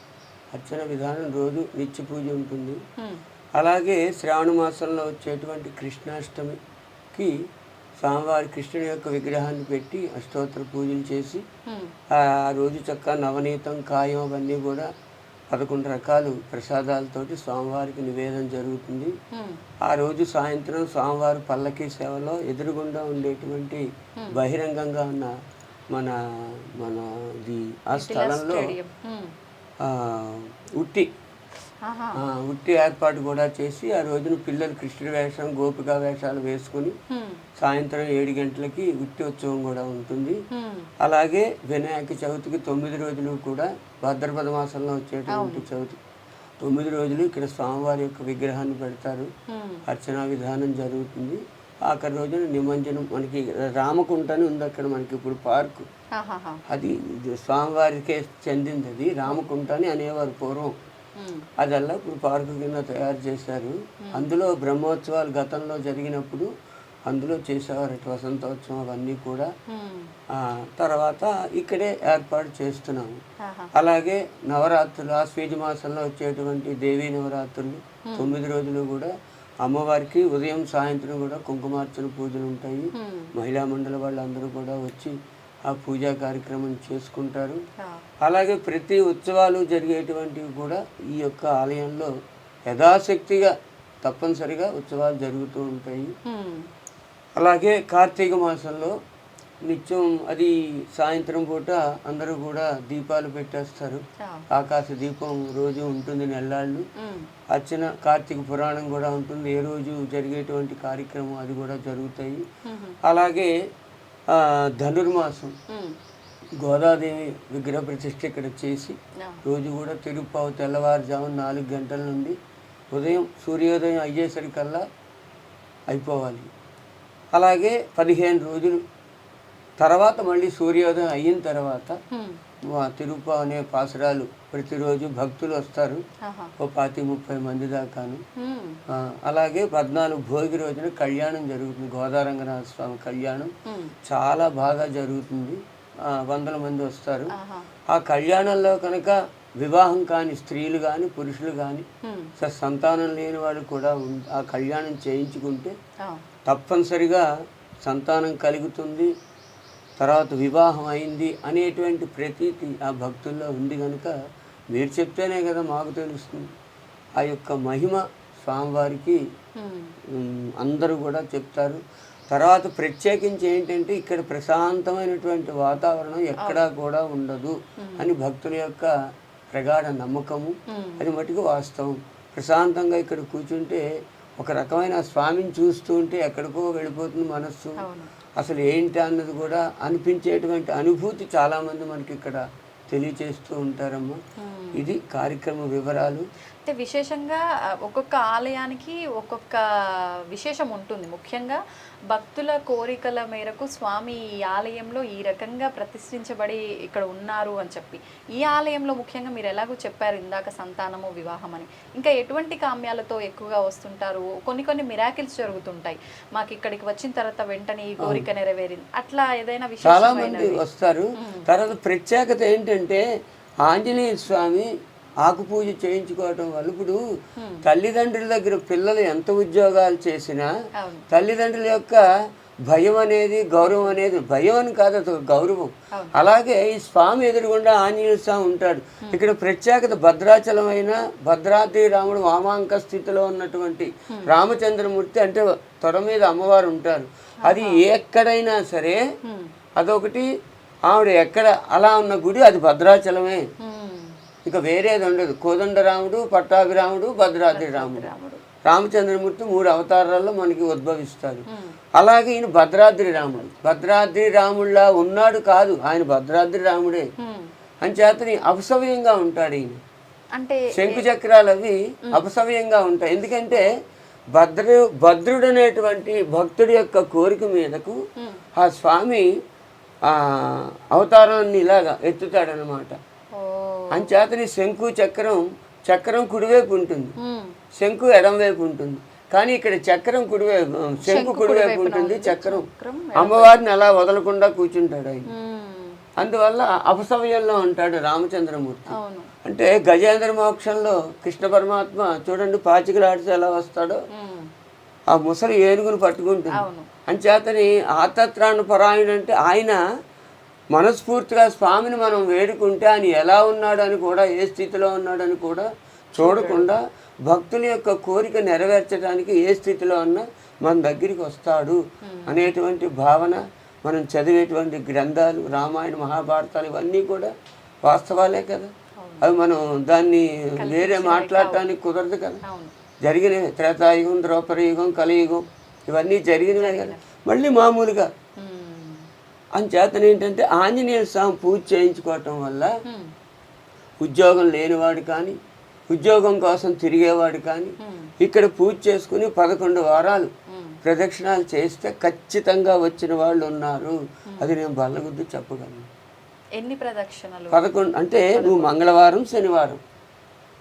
అర్చన విధానం రోజు నిత్య పూజ ఉంటుంది. అలాగే శ్రావణ మాసంలో వచ్చేటువంటి కృష్ణాష్టమికి స్వామివారి కృష్ణుని యొక్క విగ్రహాన్ని పెట్టి అష్టోత్తర పూజలు చేసి ఆ రోజు చక్కగా నవనీతం, కాయం అవన్నీ కూడా 11 రకాలు ప్రసాదాలతోటి స్వామివారికి నివేదన జరుగుతుంది. ఆ రోజు సాయంత్రం స్వామివారి పల్లకి సేవలో ఎదురుగుండా ఉండేటువంటి బహిరంగంగా ఉన్న మనది ఆ స్థలంలో ఉట్టి ఏర్పాటు కూడా చేసి ఆ రోజున పిల్లలు కృష్ణుడి వేషం, గోపికా వేషాలు వేసుకుని సాయంత్రం 7 గంటలకి ఉట్టి ఉత్సవం కూడా ఉంటుంది. అలాగే వినాయక చవితికి 9 రోజులు కూడా భాద్రపద మాసంలో వచ్చేటువంటి చవితి 9 రోజులు ఇక్కడ స్వామివారి యొక్క విగ్రహాన్ని పెడతారు. అర్చనా విధానం జరుగుతుంది. ఆఖరి రోజున నిమజ్జనం. మనకి రామకుంట అని ఉంది అక్కడ మనకి ఇప్పుడు పార్కు, అది స్వామివారికే చెందింది. అది రామకుంట అని అనేవారు పూర్వం. అదల్లా ఇప్పుడు పార్కు కింద తయారు చేశారు. అందులో బ్రహ్మోత్సవాలు గతంలో జరిగినప్పుడు అందులో చేసేవారు వసంతోత్సవం అవన్నీ కూడా. తర్వాత ఇక్కడే ఏర్పాటు చేస్తున్నాము. అలాగే నవరాత్రులు, ఆశ్వీజ మాసంలో వచ్చేటువంటి దేవీ నవరాత్రులు 9 రోజులు కూడా అమ్మవారికి ఉదయం సాయంత్రం కూడా కుంకుమార్చన పూజలు ఉంటాయి. మహిళా మండలి వాళ్ళందరూ కూడా వచ్చి ఆ పూజా కార్యక్రమం చేసుకుంటారు. అలాగే ప్రతి ఉత్సవాలు జరిగేటువంటివి కూడా ఈ యొక్క ఆలయంలో యథాశక్తిగా తప్పనిసరిగా ఉత్సవాలు జరుగుతూ ఉంటాయి. అలాగే కార్తీక మాసంలో నిత్యం అది సాయంత్రం పూట అందరూ కూడా దీపాలు పెట్టేస్తారు. ఆకాశ దీపం రోజు ఉంటుంది, నెల్లాళ్ళు. అర్చన, కార్తీక పురాణం కూడా ఉంటుంది. ఏ రోజు జరిగేటువంటి కార్యక్రమం అది కూడా జరుగుతాయి. అలాగే ధనుర్మాసం గోదాదేవి విగ్రహ ప్రతిష్ఠ ఇక్కడ చేసి రోజు కూడా తిరుప్పావు తెల్లవారుజామున 4 గంటల నుండి ఉదయం సూర్యోదయం అయ్యేసరికల్లా అయిపోవాలి. అలాగే 15 రోజులు తర్వాత మళ్ళీ సూర్యోదయం అయిన తర్వాత తిరుప్పావు అనే పాసురాలు ప్రతిరోజు భక్తులు వస్తారు, ఓ 25-30 మంది దాకాను. అలాగే 14 భోగి రోజున కళ్యాణం జరుగుతుంది. గోదారంగనాథ స్వామి కళ్యాణం చాలా బాగా జరుగుతుంది. 100 మంది వస్తారు. ఆ కళ్యాణంలో కనుక వివాహం కాని స్త్రీలు కానీ పురుషులు కానీ సంతానం లేని వాళ్ళు కూడా ఆ కళ్యాణం చేయించుకుంటే తప్పనిసరిగా సంతానం కలుగుతుంది, తర్వాత వివాహం అయింది అనేటువంటి ప్రతీతి ఆ భక్తుల్లో ఉంది. కనుక మీరు చెప్తేనే కదా మాకు తెలుస్తుంది. ఆ యొక్క మహిమ స్వామివారికి అందరూ కూడా చెప్తారు. తర్వాత ప్రత్యేకించి ఏంటంటే ఇక్కడ ప్రశాంతమైనటువంటి వాతావరణం ఎక్కడా కూడా ఉండదు అని భక్తుల యొక్క ప్రగాఢ నమ్మకము. అది మటుకు వాస్తవం. ప్రశాంతంగా ఇక్కడ కూర్చుంటే ఒక రకమైన స్వామిని చూస్తూ ఉంటే ఎక్కడికో వెళ్ళిపోతుంది మనస్సు. అసలు ఏంటి అన్నది కూడా అనిపించేటువంటి అనుభూతి చాలామంది మనకి ఇక్కడ తెలియచేస్తూ ఉంటారమ్మా. ఇది కార్యక్రమ వివరాలు. అంటే విశేషంగా ఒక్కొక్క ఆలయానికి ఒక్కొక్క విశేషం ఉంటుంది. ముఖ్యంగా భక్తుల కోరికల మేరకు స్వామి ఈ ఆలయంలో ఈ రకంగా ప్రతిష్ఠించబడి ఇక్కడ ఉన్నారు అని చెప్పి, ఈ ఆలయంలో ముఖ్యంగా మీరు ఎలాగో చెప్పారు ఇందాక సంతానము వివాహం అని, ఇంకా ఎటువంటి కామ్యాలతో ఎక్కువగా వస్తుంటారు? కొన్ని మిరాకిల్స్ జరుగుతుంటాయి, మాకు ఇక్కడికి వచ్చిన తర్వాత వెంటనే ఈ కోరిక నెరవేరింది, అట్లా ఏదైనా చాలా మంది విశేషమైన వస్తారు. తర్వాత ప్రత్యేకత ఏంటంటే ఆంజనేయ స్వామి ఆకు పూజ చేయించుకోవటం వల్ల ఇప్పుడు తల్లిదండ్రుల దగ్గర పిల్లలు ఎంత ఉద్యోగాలు చేసినా తల్లిదండ్రుల యొక్క భయం అనేది గౌరవం అనేది, భయం అని కాదు, అది ఒక గౌరవం. అలాగే ఈ స్వామి ఎదురుగుండా ఆంజనేయ స్వామి ఉంటాడు. ఇక్కడ ప్రత్యేకత భద్రాచలమైన భద్రాద్రి రాముడు వామాంక స్థితిలో ఉన్నటువంటి రామచంద్రమూర్తి, అంటే తొడ మీద అమ్మవారు ఉంటారు. అది ఎక్కడైనా సరే అదొకటి, ఆవిడ ఎక్కడ అలా ఉన్న గుడి అది భద్రాచలమే, ఇక వేరేది ఉండదు. కోదండరాముడు, పట్టాభిరాముడు, భద్రాద్రి రాముడు, రామచంద్రమూర్తి 3 అవతారాల్లో మనకి ఉద్భవిస్తారు. అలాగే ఈయన భద్రాద్రి రాముడు, భద్రాద్రి రాముడిలా ఉన్నాడు కాదు, ఆయన భద్రాద్రి రాముడే అంచేతని అపసవ్యంగా ఉంటాడు ఈయన. అంటే శంకు చక్రాలు అవి అపసవ్యంగా ఉంటాయి. ఎందుకంటే భద్రుడు అనేటువంటి భక్తుడి యొక్క కోరిక మీదకు ఆ స్వామి అవతారాన్ని ఇలాగా ఎత్తుతాడనమాట. అంచేతని శంకు చక్రం కుడివైపు ఉంటుంది, శంకు ఎడంవైపు ఉంటుంది. కానీ ఇక్కడ చక్రం కుడివైపు, శంకు కుడివైపు ఉంటుంది, చక్రం అమ్మవారిని అలా వదలకుండా కూర్చుంటాడు ఆయన. అందువల్ల అపసవ్యంలో ఉంటాడు రామచంద్రమూర్తి. అంటే గజేంద్ర మోక్షంలో కృష్ణ పరమాత్మ చూడండి పాచికలాడితే ఎలా వస్తాడో ఆ ముసలి ఏనుగును పట్టుకుంటుంది. అంచేతని ఆతత్రాణ పరాయణ అంటే ఆయన మనస్ఫూర్తిగా స్వామిని మనం వేడుకుంటే ఆయన ఎలా ఉన్నాడని కూడా, ఏ స్థితిలో ఉన్నాడని కూడా చూడకుండా భక్తుల యొక్క కోరిక నెరవేర్చడానికి ఏ స్థితిలో ఉన్నా మన దగ్గరికి వస్తాడు అనేటువంటి భావన. మనం చదివేటువంటి గ్రంథాలు, రామాయణ మహాభారతాలు ఇవన్నీ కూడా వాస్తవాలే కదా. అవి మనం దాన్ని వేరే మాట్లాడటానికి కుదరదు కదా. జరిగినవి త్రేతాయుగం, ద్రౌపదయుగం, కలియుగం ఇవన్నీ జరిగినవే కదా. మళ్ళీ మామూలుగా అంచేతన ఏంటంటే ఆంజనేయ స్వామి పూజ చేయించుకోవటం వల్ల ఉద్యోగం లేనివాడు కానీ, ఉద్యోగం కోసం తిరిగేవాడు కానీ ఇక్కడ పూజ చేసుకుని 11 వారాలు ప్రదక్షిణాలు చేస్తే ఖచ్చితంగా వచ్చిన వాళ్ళు ఉన్నారు. అది నేను బల్లగుద్దు చెప్పగలను. ఎన్ని ప్రదక్షిణలు? 11. అంటే నువ్వు మంగళవారం, శనివారం,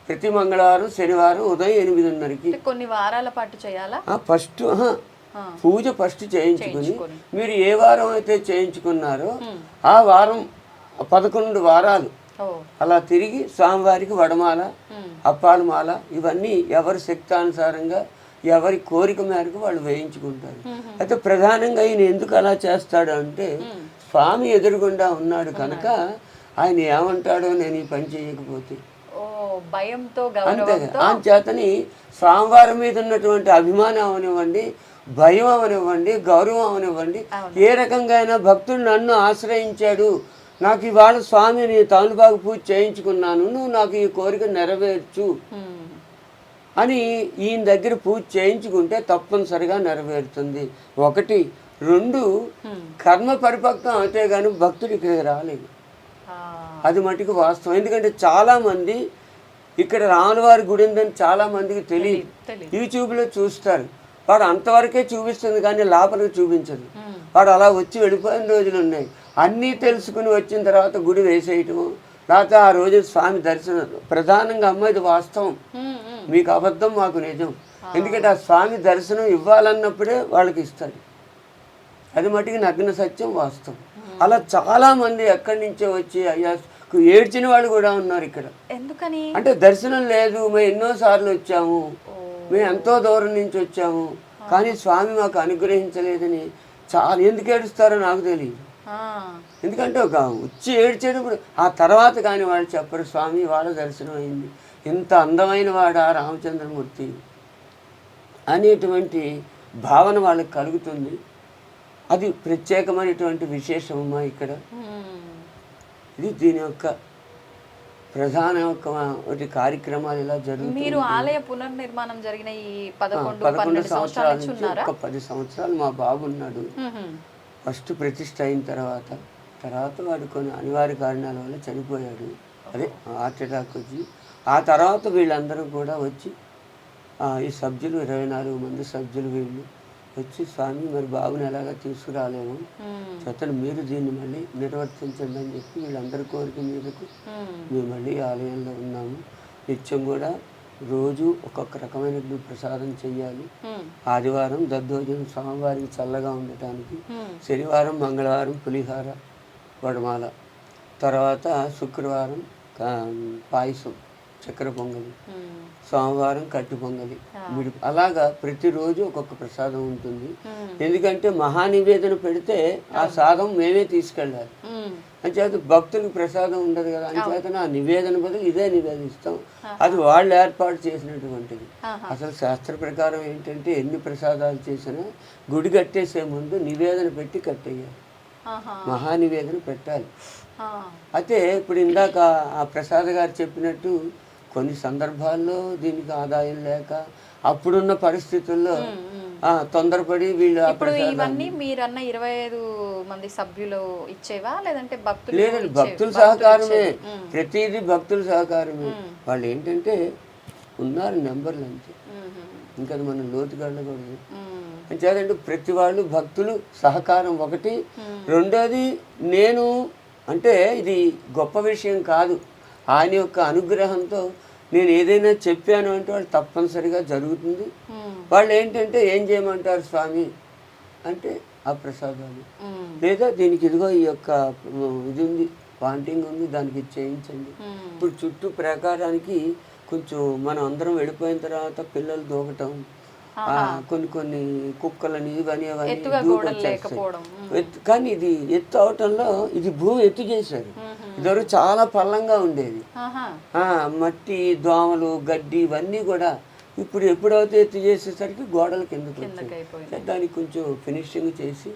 ప్రతి మంగళవారం, శనివారం ఉదయం 8:30కి కొన్ని వారాల పాటు చేయాలా? ఫస్ట్ పూజ ఫస్ట్ చేయించుకుని మీరు ఏ వారం అయితే చేయించుకున్నారో ఆ వారం 11 వారాలు అలా తిరిగి స్వామివారికి వడమాల, అప్పాల మాల ఇవన్నీ ఎవరి శక్తానుసారంగా ఎవరి కోరిక మేరకు వాళ్ళు వేయించుకుంటారు. అయితే ప్రధానంగా ఈయన ఎందుకు అలా చేస్తాడు అంటే స్వామి ఎదురుగుండా ఉన్నాడు కనుక ఆయన ఏమంటాడో నేను ఈ పని చేయకపోతే భయంతో అంతేగా. చేతని స్వామివారి మీద ఉన్నటువంటి అభిమానం అవనివ్వండి, భయం అవనివ్వండి, గౌరవం అవనివ్వండి, ఏ రకంగా అయినా భక్తుడు నన్ను ఆశ్రయించాడు, నాకు ఇవాళ స్వామిని తమలపాకు పూజ చేయించుకున్నాను, నువ్వు నాకు ఈ కోరిక నెరవేర్చు అని ఈయన దగ్గర పూజ చేయించుకుంటే తప్పనిసరిగా నెరవేరుతుంది. 1. 2 కర్మ పరిపక్వం అయితే కానీ భక్తుడు ఇక్కడికి రాలేదు. అది మటుకు వాస్తవం. ఎందుకంటే చాలామంది ఇక్కడ రాములవారి గుడి ఉందని చాలామందికి తెలియదు. యూట్యూబ్లో చూస్తారు, వాడు అంతవరకే చూపిస్తుంది కానీ లోపలికి చూపించదు. వాడు అలా వచ్చి వెళ్ళిపోయిన రోజులు ఉన్నాయి. అన్నీ తెలుసుకుని వచ్చిన తర్వాత గుడి వేసేయటము, లేకపోతే ఆ రోజు స్వామి దర్శనం. ప్రధానంగా అమ్మాయిది వాస్తవం, మీకు అబద్ధం మాకు నిజం. ఎందుకంటే ఆ స్వామి దర్శనం ఇవ్వాలన్నప్పుడే వాళ్ళకి ఇస్తాడు. అది మటుకు నగ్న సత్యం, వాస్తవం. అలా చాలామంది ఎక్కడి నుంచో వచ్చి అయ్యా ఏడ్చిన వాళ్ళు కూడా ఉన్నారు ఇక్కడ. ఎందుకని అంటే దర్శనం లేదు, మేము ఎన్నోసార్లు వచ్చాము, మేము ఎంతో దూరం నుంచి వచ్చాము కానీ స్వామి మాకు అనుగ్రహించలేదని చాలా ఎందుకు ఏడుస్తారో నాకు తెలియదు. ఎందుకంటే ఒక వచ్చి ఏడ్చేటప్పుడు ఆ తర్వాత కానీ వాళ్ళు చెప్పరు స్వామి వాళ్ళ దర్శనం అయింది, ఇంత అందమైన వాడా రామచంద్రమూర్తి అనేటువంటి భావన వాళ్ళకి కలుగుతుంది. అది ప్రత్యేకమైనటువంటి విశేషమమ్మా ఇక్కడ. ఇది దీని యొక్క ప్రధాన కార్యక్రమాలు ఇలా జరుగుతాయి. మీరు ఆలయ పునర్నిర్మాణం జరిగిన ఈ 11 సంవత్సరాల నుంచి ఒక 10 సంవత్సరాలు మా బాబు ఉన్నాడు. ఫస్ట్ ప్రతిష్ఠ అయిన తర్వాత వాడు కొన్ని అనివార్య కారణాల వల్ల చనిపోయాడు. అదే హార్ట్ అటాక్ వచ్చి ఆ తర్వాత వీళ్ళందరూ కూడా వచ్చి ఈ సభ్యులు 24 మంది సభ్యులు వీళ్ళు వచ్చి స్వామి మరి బాబుని ఎలాగా తీసుకురాలేము చేతను మీరు దీన్ని మళ్ళీ నిర్వర్తించండి అని చెప్పి వీళ్ళందరి కోరిక మీదకు మేము మళ్ళీ ఆలయంలో ఉన్నాము. నిత్యం కూడా రోజు ఒక్కొక్క రకమైన ప్రసాదం చెయ్యాలి. ఆదివారం దద్దోజనం స్వామివారికి చల్లగా ఉండటానికి, శనివారం మంగళవారం పులిహార వడమాల, తర్వాత శుక్రవారం పాయసం చక్కెర పొంగలి, సోమవారం కట్టు పొంగలి, అలాగా ప్రతిరోజు ఒక్కొక్క ప్రసాదం ఉంటుంది. ఎందుకంటే మహానివేదన పెడితే ఆ సాదం మేమే తీసుకెళ్ళాలి. అంచేత భక్తులకు ప్రసాదం ఉండదు కదా, అంచేత ఆ నివేదన బదులు ఇదే నివేదిస్తాం. అది వాళ్ళు ఏర్పాటు చేసినటువంటిది. అసలు శాస్త్ర ప్రకారం ఏంటంటే ఎన్ని ప్రసాదాలు చేసినా గుడి కట్టేసే ముందు నివేదన పెట్టి కట్టేయాలి, మహానివేదన పెట్టాలి. అయితే ఇప్పుడు ఇందాక ఆ ప్రసాద్ గారు చెప్పినట్టు కొన్ని సందర్భాల్లో దీనికి ఆదాయం లేక అప్పుడున్న పరిస్థితుల్లో తొందరపడి వీళ్ళు ఇప్పుడు ఇవన్నీ మీరన్న 25 మంది సభ్యులు ఇచ్చేవా లేదంటే భక్తులు? లేదండి, భక్తుల సహకారమే, ప్రతిదీ భక్తుల సహకారమే. వాళ్ళు ఏంటంటే ఉన్నారు నెంబర్లు అంతే, ఇంకా అది మనం లోతుగా వెళ్ళకూడదు. అంచేతంటే ప్రతి వాళ్ళు భక్తులు సహకారం ఒకటి. రెండోది నేను అంటే ఇది గొప్ప విషయం కాదు, ఆయన యొక్క అనుగ్రహంతో నేను ఏదైనా చెప్పాను అంటే వాళ్ళు తప్పనిసరిగా జరుగుతుంది. వాళ్ళు ఏంటంటే ఏం చేయమంటారు స్వామి అంటే ఆ ప్రసాదాలు, లేదా దీనికి ఇదిగో ఈ యొక్క ఇది ఉంది వాంటింగ్ ఉంది దానికి చేయించండి. ఇప్పుడు చుట్టూ ప్రాకారానికి కొంచెం మనం అందరం వెళ్ళిపోయిన తర్వాత పిల్లలు దూకటం, కొన్ని కుక్కలని ఇవన్నీ అవన్నీ కానీ ఇది ఎత్తు అవటంలో ఇది భూమి ఎత్తు చేశారు. ఇదివరకు చాలా పల్లంగా ఉండేది, మట్టి దోమలు గడ్డి ఇవన్నీ కూడా. ఇప్పుడు ఎప్పుడైతే ఎత్తు చేసేసరికి గోడల కిందకి వచ్చాయి. దానికి కొంచెం ఫినిషింగ్ చేసి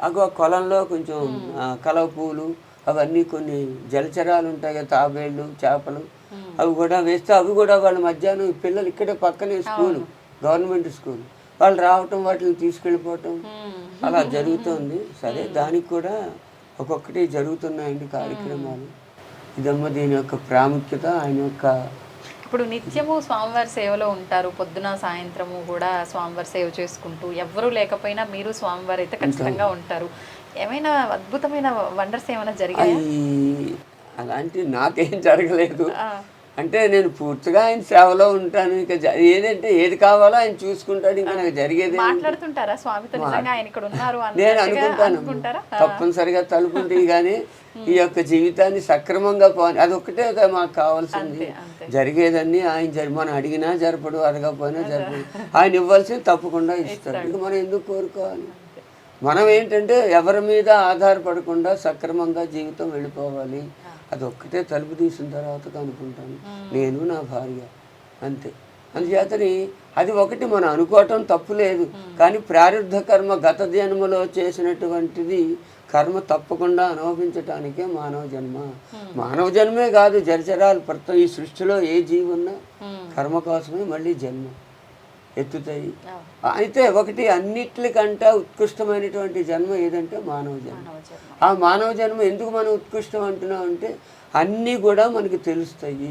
ఆ కొలంలో కొంచెం కలవ పూలు అవన్నీ కొన్ని జలచరాలు ఉంటాయి కదా, తాబేళ్ళు చేపలు, అవి కూడా వేస్తే అవి కూడా వాళ్ళ మధ్యాహ్నం పిల్లలు ఇక్కడే పక్కనే స్కూలు, గవర్నమెంట్ స్కూల్, వాళ్ళు రావటం వాటిని తీసుకెళ్ళిపోవటం అలా జరుగుతుంది. సరే దానికి కూడా ఒక్కొక్కటి జరుగుతున్నాయండి కార్యక్రమాలు. ఇదమ్మ దీని యొక్క ప్రాముఖ్యత. ఆయన యొక్క ఇప్పుడు నిత్యము స్వామివారి సేవలో ఉంటారు, పొద్దున సాయంత్రము కూడా స్వామివారి సేవ చేసుకుంటూ ఎవరు లేకపోయినా మీరు స్వామివారి అయితే ఖచ్చితంగా ఉంటారు. ఏమైనా అద్భుతమైన వండర్స్ ఏమైనా జరిగాయి? అలాంటి నాకేం జరగలేదు. అంటే నేను పూర్తిగా ఆయన సేవలో ఉంటాను. ఇంకా ఏదంటే ఏది కావాలో ఆయన చూసుకుంటాడు. ఇంకా నాకు జరిగేది మాట్లాడుతుంటారా స్వామితో? నేను అనుకుంటాను తప్పనిసరిగా తలుపుంటే కానీ ఈ యొక్క జీవితాన్ని సక్రమంగా పోని అదొక్కటే మాకు కావాల్సింది. జరిగేదన్నీ ఆయన మనం అడిగినా జరపడు, అడగకపోయినా జరపడు. ఆయన ఇవ్వాల్సింది తప్పకుండా ఇస్తాడు. ఇక మనం ఎందుకు కోరుకోవాలి? మనం ఏంటంటే ఎవరి మీద ఆధారపడకుండా సక్రమంగా జీవితం వెళ్ళిపోవాలి. అదొక్కటే తలుపు తీసిన తర్వాత అనుకుంటాను నేను నా భార్య అంతే. అందుచేతని అది ఒకటి మనం అనుకోవటం తప్పు లేదు. కానీ ప్రారంధ కర్మ గత జన్మలో చేసినటువంటిది కర్మ తప్పకుండా అనుభవించటానికే మానవ జన్మ. మానవ జన్మే కాదు, జర్జరాలు ప్రతి ఈ సృష్టిలో ఏ జీవి ఉన్నా కర్మ కోసమే మళ్ళీ జన్మ ఎత్తుతాయి. అయితే ఒకటి అన్నిట్లకంటే ఉత్కృష్టమైనటువంటి జన్మ ఏదంటే మానవ జన్మ. ఆ మానవ జన్మ ఎందుకు మనం ఉత్కృష్టం అంటున్నాం అంటే అన్నీ కూడా మనకి తెలుస్తాయి.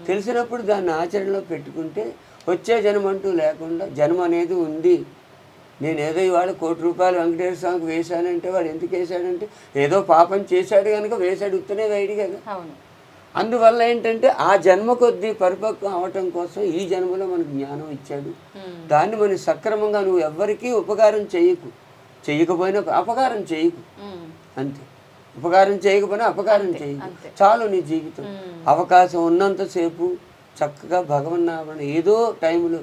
తెలిసినప్పుడు దాన్ని ఆచరణలో పెట్టుకుంటే వచ్చే జన్మ అంటూ లేకుండా జన్మ అనేది ఉంది. నేను ఏదో ఇవాళ ₹1,00,00,000 వెంకటేశ్వర స్వామికి వేశానంటే వాడు ఎందుకు వేశాడంటే ఏదో పాపం చేశాడు కనుక వేశాడు, ఉత్తనే వేయడు కదా. అందువల్ల ఏంటంటే ఆ జన్మ కొద్దీ పరిపక్వం అవటం కోసం ఈ జన్మలో మనకు జ్ఞానం ఇచ్చాడు. దాన్ని మనం సక్రమంగా నువ్వు ఎవ్వరికీ ఉపకారం చేయకపోయినా అపకారం చేయకు అంతే. ఉపకారం చేయకపోయినా అపకారం చేయకు, చాలు నీ జీవితం. అవకాశం ఉన్నంతసేపు చక్కగా భగవన్నామణ ఏదో టైంలో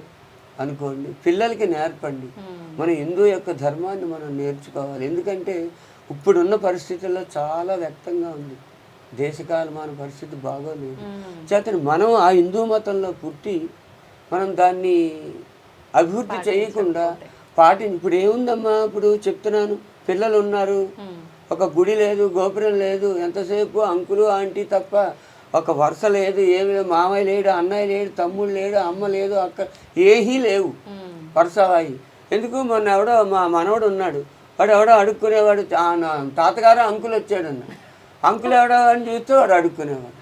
అనుకోండి, పిల్లలకి నేర్పండి. మన హిందూ యొక్క ధర్మాన్ని మనం నేర్చుకోవాలి. ఎందుకంటే ఇప్పుడున్న పరిస్థితుల్లో చాలా వ్యక్తంగా ఉంది, దేశకాలమాన పరిస్థితి బాగోలేదు. చేతని మనం ఆ హిందూ మతంలో పుట్టి మనం దాన్ని అభివృద్ధి చేయకుండా ఇప్పుడు ఏముందమ్మా, ఇప్పుడు చెప్తున్నాను, పిల్లలు ఉన్నారు, ఒక గుడి లేదు, గోపురం లేదు, ఎంతసేపు అంకులు ఆంటీ తప్ప ఒక వరుస లేదు, ఏమి మామయ్య లేడు, అన్నయ్య లేడు, తమ్ముడు లేడు, అమ్మ లేదు, అక్క ఏమీ లేవు వరుసవాయి. ఎందుకు మొన్న ఎవడో మా మనవడు ఉన్నాడు, వాడు ఎవడో అడుక్కునేవాడు, తాతగారు అంకులు వచ్చాడు అన్నాడు, అంకులు ఎవడో అని చూస్తే వాడు అడుక్కునేవాడు.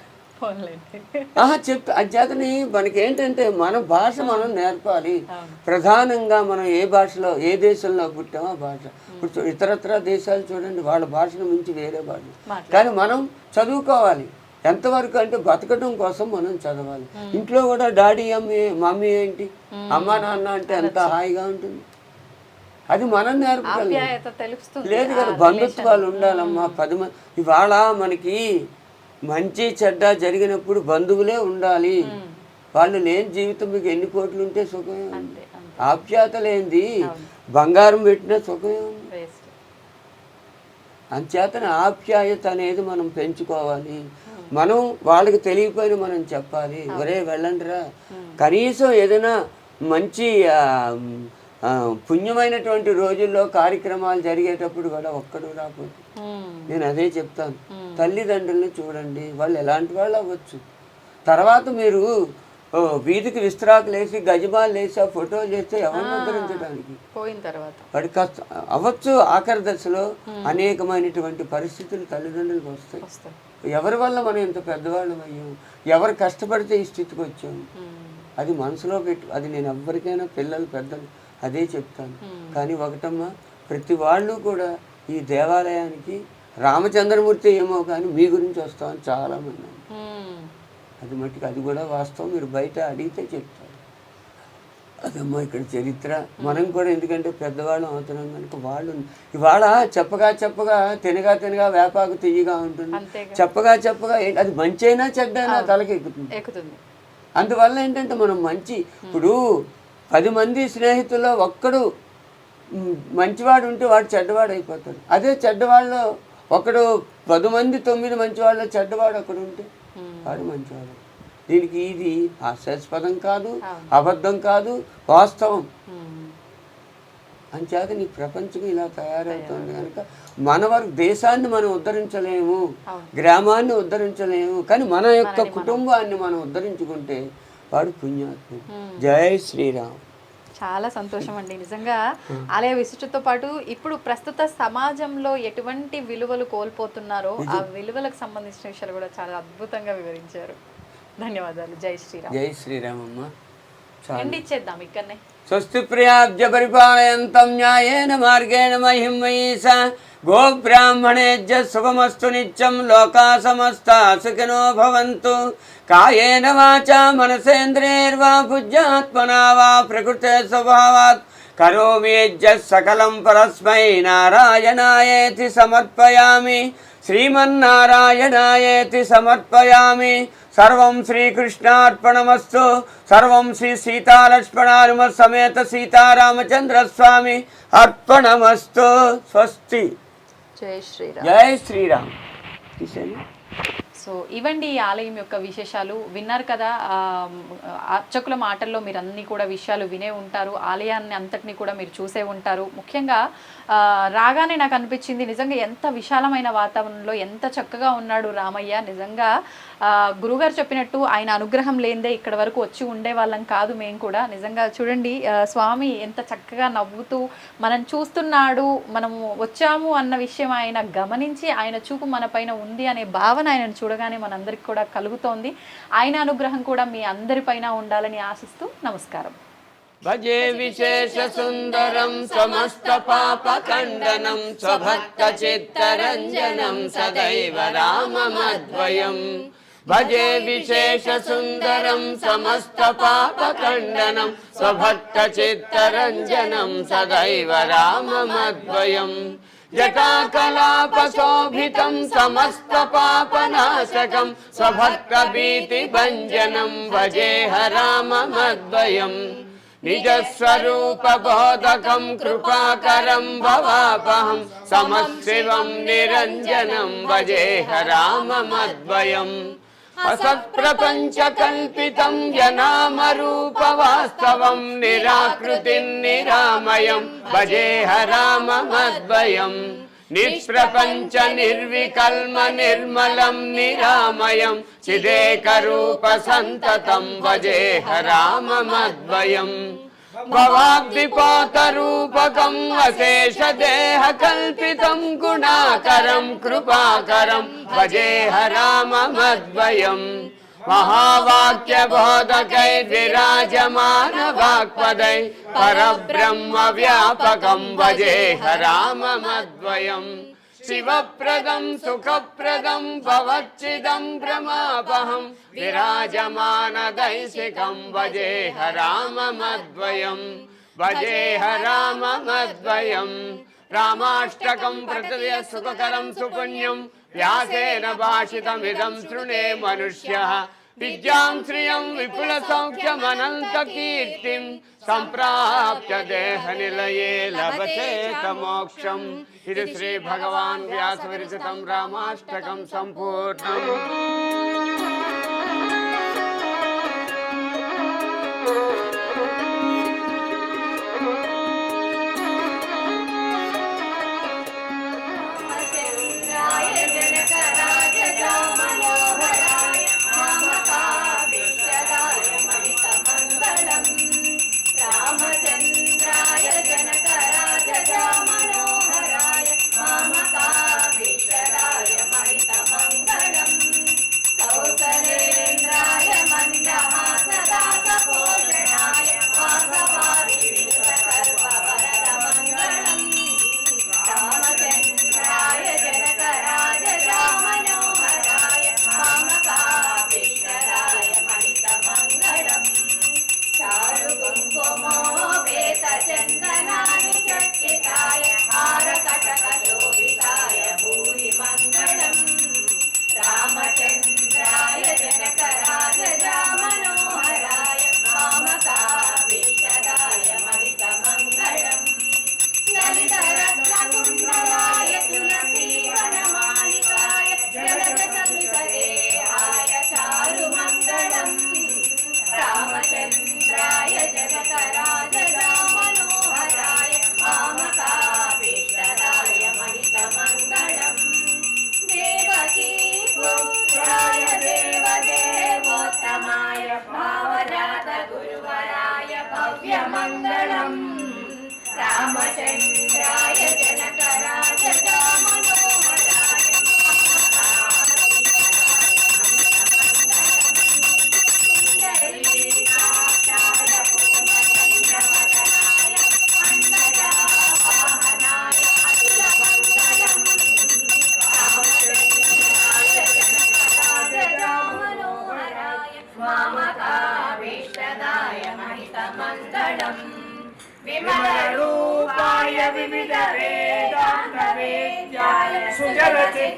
చెప్తా అంచేతని మనకి ఏంటంటే మన భాష మనం నేర్పాలి. ప్రధానంగా మనం ఏ భాషలో ఏ దేశంలో పుట్టామో ఆ భాష. ఇప్పుడు ఇతరత్ర దేశాలు చూడండి, వాళ్ళ భాషను మించి వేరే భాష, కానీ మనం చదువుకోవాలి. ఎంతవరకు అంటే బతకడం కోసం మనం చదవాలి. ఇంట్లో కూడా డాడీ మమ్మీ ఏంటి, అమ్మ నాన్న అంటే ఎంత హాయిగా ఉంటుంది. అది మనం నేర్పాలి. లేదు కదా, బంధుత్వాలు ఉండాలమ్మా. 10 మంది ఇవాళ మనకి మంచి చెడ్డ జరిగినప్పుడు బంధువులే ఉండాలి. వాళ్ళు లేని జీవితం మీకు ఎన్ని కోట్లు ఉంటే సుఖమే ఉంది. ఆప్యాయత లేనిది బంగారం పెట్టినా సుఖమే ఉంది. అంచేతన ఆప్యాయత అనేది మనం పెంచుకోవాలి. మనం వాళ్ళకి తెలియపోయిన మనం చెప్పాలి, ఒరే వెళ్ళండిరా. కనీసం ఏదైనా మంచి పుణ్యమైనటువంటి రోజుల్లో కార్యక్రమాలు జరిగేటప్పుడు కూడా ఒక్కడు రాకపోతే నేను అదే చెప్తాను. తల్లిదండ్రుల్ని చూడండి, వాళ్ళు ఎలాంటి వాళ్ళు అవ్వచ్చు. తర్వాత మీరు వీధికి విస్తరాకులు వేసి గజమాలు వేసి ఆ ఫోటోలు చేస్తే ఎవరిని ఉద్ధరించడానికి పోయిన తర్వాత వాడి కష్టం అవ్వచ్చు. ఆఖరి దశలో అనేకమైనటువంటి పరిస్థితులు తల్లిదండ్రులకు వస్తాయి. ఎవరి వల్ల మనం ఇంత పెద్దవాళ్ళం అయ్యాం, ఎవరు కష్టపడితే ఈ స్థితికి వచ్చాము, అది మనసులో పెట్టు. అది నేను ఎవరికైనా పిల్లలు పెద్దలు అదే చెప్తాను. కానీ ఒకటమ్మా, ప్రతి వాళ్ళు కూడా ఈ దేవాలయానికి రామచంద్రమూర్తి ఏమో కానీ మీ గురించి వస్తామని చాలామంది. అది మట్టుకు అది కూడా వాస్తవం. మీరు బయట అడిగితే చెప్తారు. అదమ్మా ఇక్కడ చరిత్ర. మనం కూడా ఎందుకంటే పెద్దవాళ్ళం అవుతున్నాం కనుక వాళ్ళు ఇవాళ చెప్పగా తినగా వేపాకు తీయగా ఉంటుంది. చెప్పగా ఏంటి అది మంచైనా చెడ్డైనా తలకి ఎక్కుతుంది. అందువల్ల ఏంటంటే మనం మంచి ఇప్పుడు 10 మంది స్నేహితుల్లో ఒక్కడు మంచివాడు ఉంటే వాడు చెడ్డవాడు అయిపోతాడు. అదే చెడ్డవాళ్ళు ఒకడు 10 మంది 9 మంచివాళ్ళు చెడ్డవాడు ఒకడు ఉంటే వాడు మంచివాడు. దీనికి ఇది హాస్యాస్పదం కాదు, అబద్ధం కాదు, వాస్తవం. అంచేత నీ ప్రపంచం ఇలా తయారవుతుంది కనుక మన వరకు దేశాన్ని మనం ఉద్ధరించలేము, గ్రామాన్ని ఉద్ధరించలేము, కానీ మన యొక్క కుటుంబాన్ని మనం ఉద్ధరించుకుంటే వాడు పుణ్యాత్ముడు. జై శ్రీరామ్. చాలా సంతోషం అండి. నిజంగా ఆలయ విశిష్టతో పాటు ఇప్పుడు ప్రస్తుత సమాజంలో ఎటువంటి విలువలు కోల్పోతున్నారో ఆ విలువలకు సంబంధించిన విషయాలు కూడా చాలా అద్భుతంగా వివరించారు. ధన్యవాదాలు. జై శ్రీరామ్. జై శ్రీరామ్ అమ్మ. ఇచ్చేద్దాం ఇక్కడనే. స్వస్తి ప్రియాబ్జ పరిపాలయంతం న్యాయేన మార్గేణ మహిం మయీష గోబ్రాహ్మణేజ్య శుభమస్తు నిత్యం లోకా సమస్తా సుఖినో భవంతు. కాయేన వాచా మనసేంద్రియైర్వా బుద్ధ్యాత్మనా వా ప్రకృతే స్వభావాత్ కరోమి యజ్ఞ సకలం పరస్మై నారాయణాయేతి సమర్పయామి. శ్రీమన్నారాయణాయేతి సమర్పయామి. సర్వం శ్రీకృష్ణార్పణమస్తు. సర్వం శ్రీ సీతాలక్ష్మణానుమ సమేత సీతారామచంద్రస్వామి అర్పణమస్తు. స్వస్తి. జై శ్రీరామ్. జై శ్రీరామ్. సో ఇవండి ఈ ఆలయం యొక్క విశేషాలు. విన్నారు కదా, అర్చకుల మాటల్లో మీరు అన్ని కూడా విషయాలు వినే ఉంటారు. ఆలయాన్ని అంతటినీ కూడా మీరు చూసే ఉంటారు. ముఖ్యంగా రాగానే నాకు అనిపించింది నిజంగా ఎంత విశాలమైన వాతావరణంలో ఎంత చక్కగా ఉన్నాడు రామయ్య. నిజంగా గురుగారు చెప్పినట్టు ఆయన అనుగ్రహం లేనిదే ఇక్కడ వరకు వచ్చి ఉండే వాళ్ళం కాదు మేము కూడా. నిజంగా చూడండి స్వామి ఎంత చక్కగా నవ్వుతూ మనం చూస్తున్నాడు, మనము వచ్చాము అన్న విషయం ఆయన గమనించి ఆయన చూపు మన పైన ఉంది అనే భావన ఆయనను చూడగానే మనందరికి కూడా కలుగుతోంది. ఆయన అనుగ్రహం కూడా మీ అందరిపైన ఉండాలని ఆశిస్తూ నమస్కారం. భజే విశేష సుందరం సమస్త పాప ఖండనం స్వభక్త చిత్తరంజనం సదైవ రామమద్వయం. భజే విశేష సుందరం సమస్త పాప ఖండనం స్వభక్త చిత్తరంజనం సదైవ రామమద్వయం. జటాకలాపశోభితం సమస్త పాపనాశకం స్వభక్త భీతి భంజనం భజేహ రామమద్వయం. నిజస్వరూప బోధకం కృపాకరం భవాపహం సమశివం నిరంజనం భజేహ రామమద్వయం. అసత్ప్రపంచ కల్పితం జనామరూప వాస్తవం నిరాకృతిం నిరామయం భజేహ రామమద్వయం. నిష్ప్రపంచ నిర్వికల్మ నిర్మలం నిరామయం చిదేకరూప సంతతం భజేహ రామమద్వయం. భవాబ్దిపాతరూపకం అశేషదేహ కల్పితం గుణాకరం కృపాకరం భజేహ రామమద్వయం మహావాక్య బోధకై విరాజమాన వాక్పదై పరబ్రహ్మ వ్యాపకం భజేహ రామమద్వయం శివప్రదం సుఖప్రదం భవచ్చిదం భ్రమాపహం విరాజమాన దైశికం భజేహ రామమద్వయం భజేహ రామమద్వయం రామాష్టకం ప్రతయ సుఖకరం సుపుణ్యం వ్యాసేన భాషితమిదం శృణే మనుష్యః విద్యాం శ్రియం విపుల సౌఖ్యమనంత కీర్తిం సంప్రాప్య దేహ నిలయే లభతే మోక్షం. ఇది శ్రీ భగవాన్ వ్యాస విరచితం రామాష్టకం సంపూర్ణం.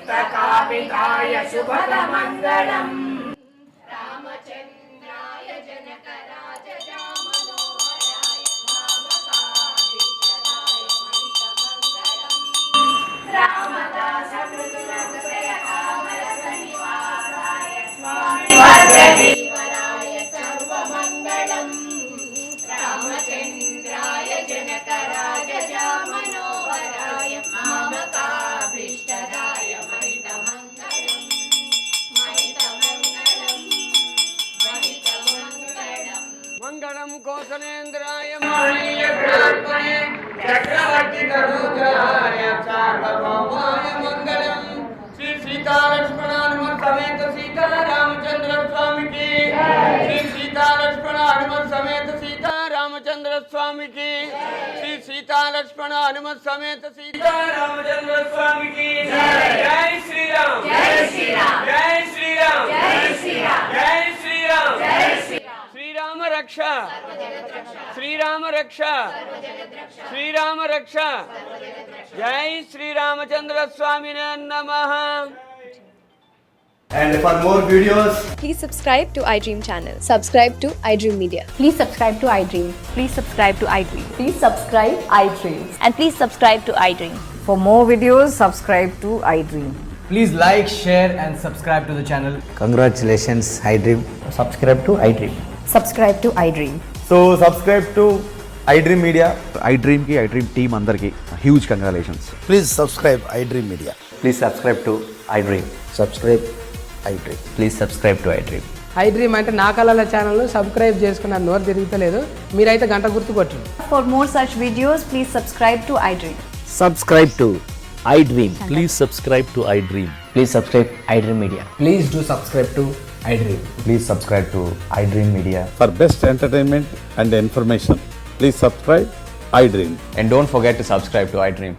సుజలచిత్తకామితాయ శుభదమంగళం. రామచంద్రాయ జనకరాజామనోహరాయ మామకాభీష్టదాయ మహితమంగళం. రామదాస మృదులక్షయకామరసనివాసాయ స్వామివర్ధీవరాయ సర్వమంగళం. రామచంద్రాయ జనకరాజామనోహరాయ మామకాభీష్టదాయ మహితమంగళం. మహితమంగళం మహితమంగళం. మంగళం కోసలేంద్రాయ మహనీయ బ్రాహ్మణే చక్రవర్తి తనూజాయ సార్వభౌమాయ మంగళం. శ్రీ సీతాలక్ష్మణానుమత సమేత సీతారామచంద్ర స్వామికి శ్రీ సీతాలక్ష్మణానుమత సమేత సీతారామచంద్ర స్వామికి శ్రీ సీతాలక్ష్మణ హనుమత సమేత సీతారామచంద్ర స్వామికి జై శ్రీరామ్ జై శ్రీరామ్ జై శ్రీరామ్ జై శ్రీరామ్ జై శ్రీరామ్ జై శ్రీరామ్. శ్రీరామ రక్ష శ్రీరామ రక్ష శ్రీరామ రక్ష. జై శ్రీరామచంద్ర స్వామినే నమః. And for more videos, Please subscribe to iDream channel. Subscribe to iDream Media. Please subscribe to iDream. Please subscribe to iDream. Please subscribe iDream. And please subscribe to iDream. For more videos, subscribe to iDream. please like, share and subscribe to the channel. Congratulations, iDream. Subscribe to iDream. Subscribe to iDream. So subscribe to iDream Media. iDream ki iDream team andarki huge congratulations. Please subscribe iDream Media. Please subscribe to iDream. Subscribe iDream. Please subscribe to iDream. I dream అంటే నా కళల channel subscribe చేసుకున్న నోరు తిరుగుతలేదు, మీరైతే గంట గుర్తు కొట్టండి. For more such videos, please subscribe to iDream. Subscribe to iDream. Please subscribe to iDream. Please subscribe iDream Media. Please do subscribe to iDream. Please subscribe to iDream Media. For best entertainment and information, please subscribe iDream. And don't forget to subscribe to iDream.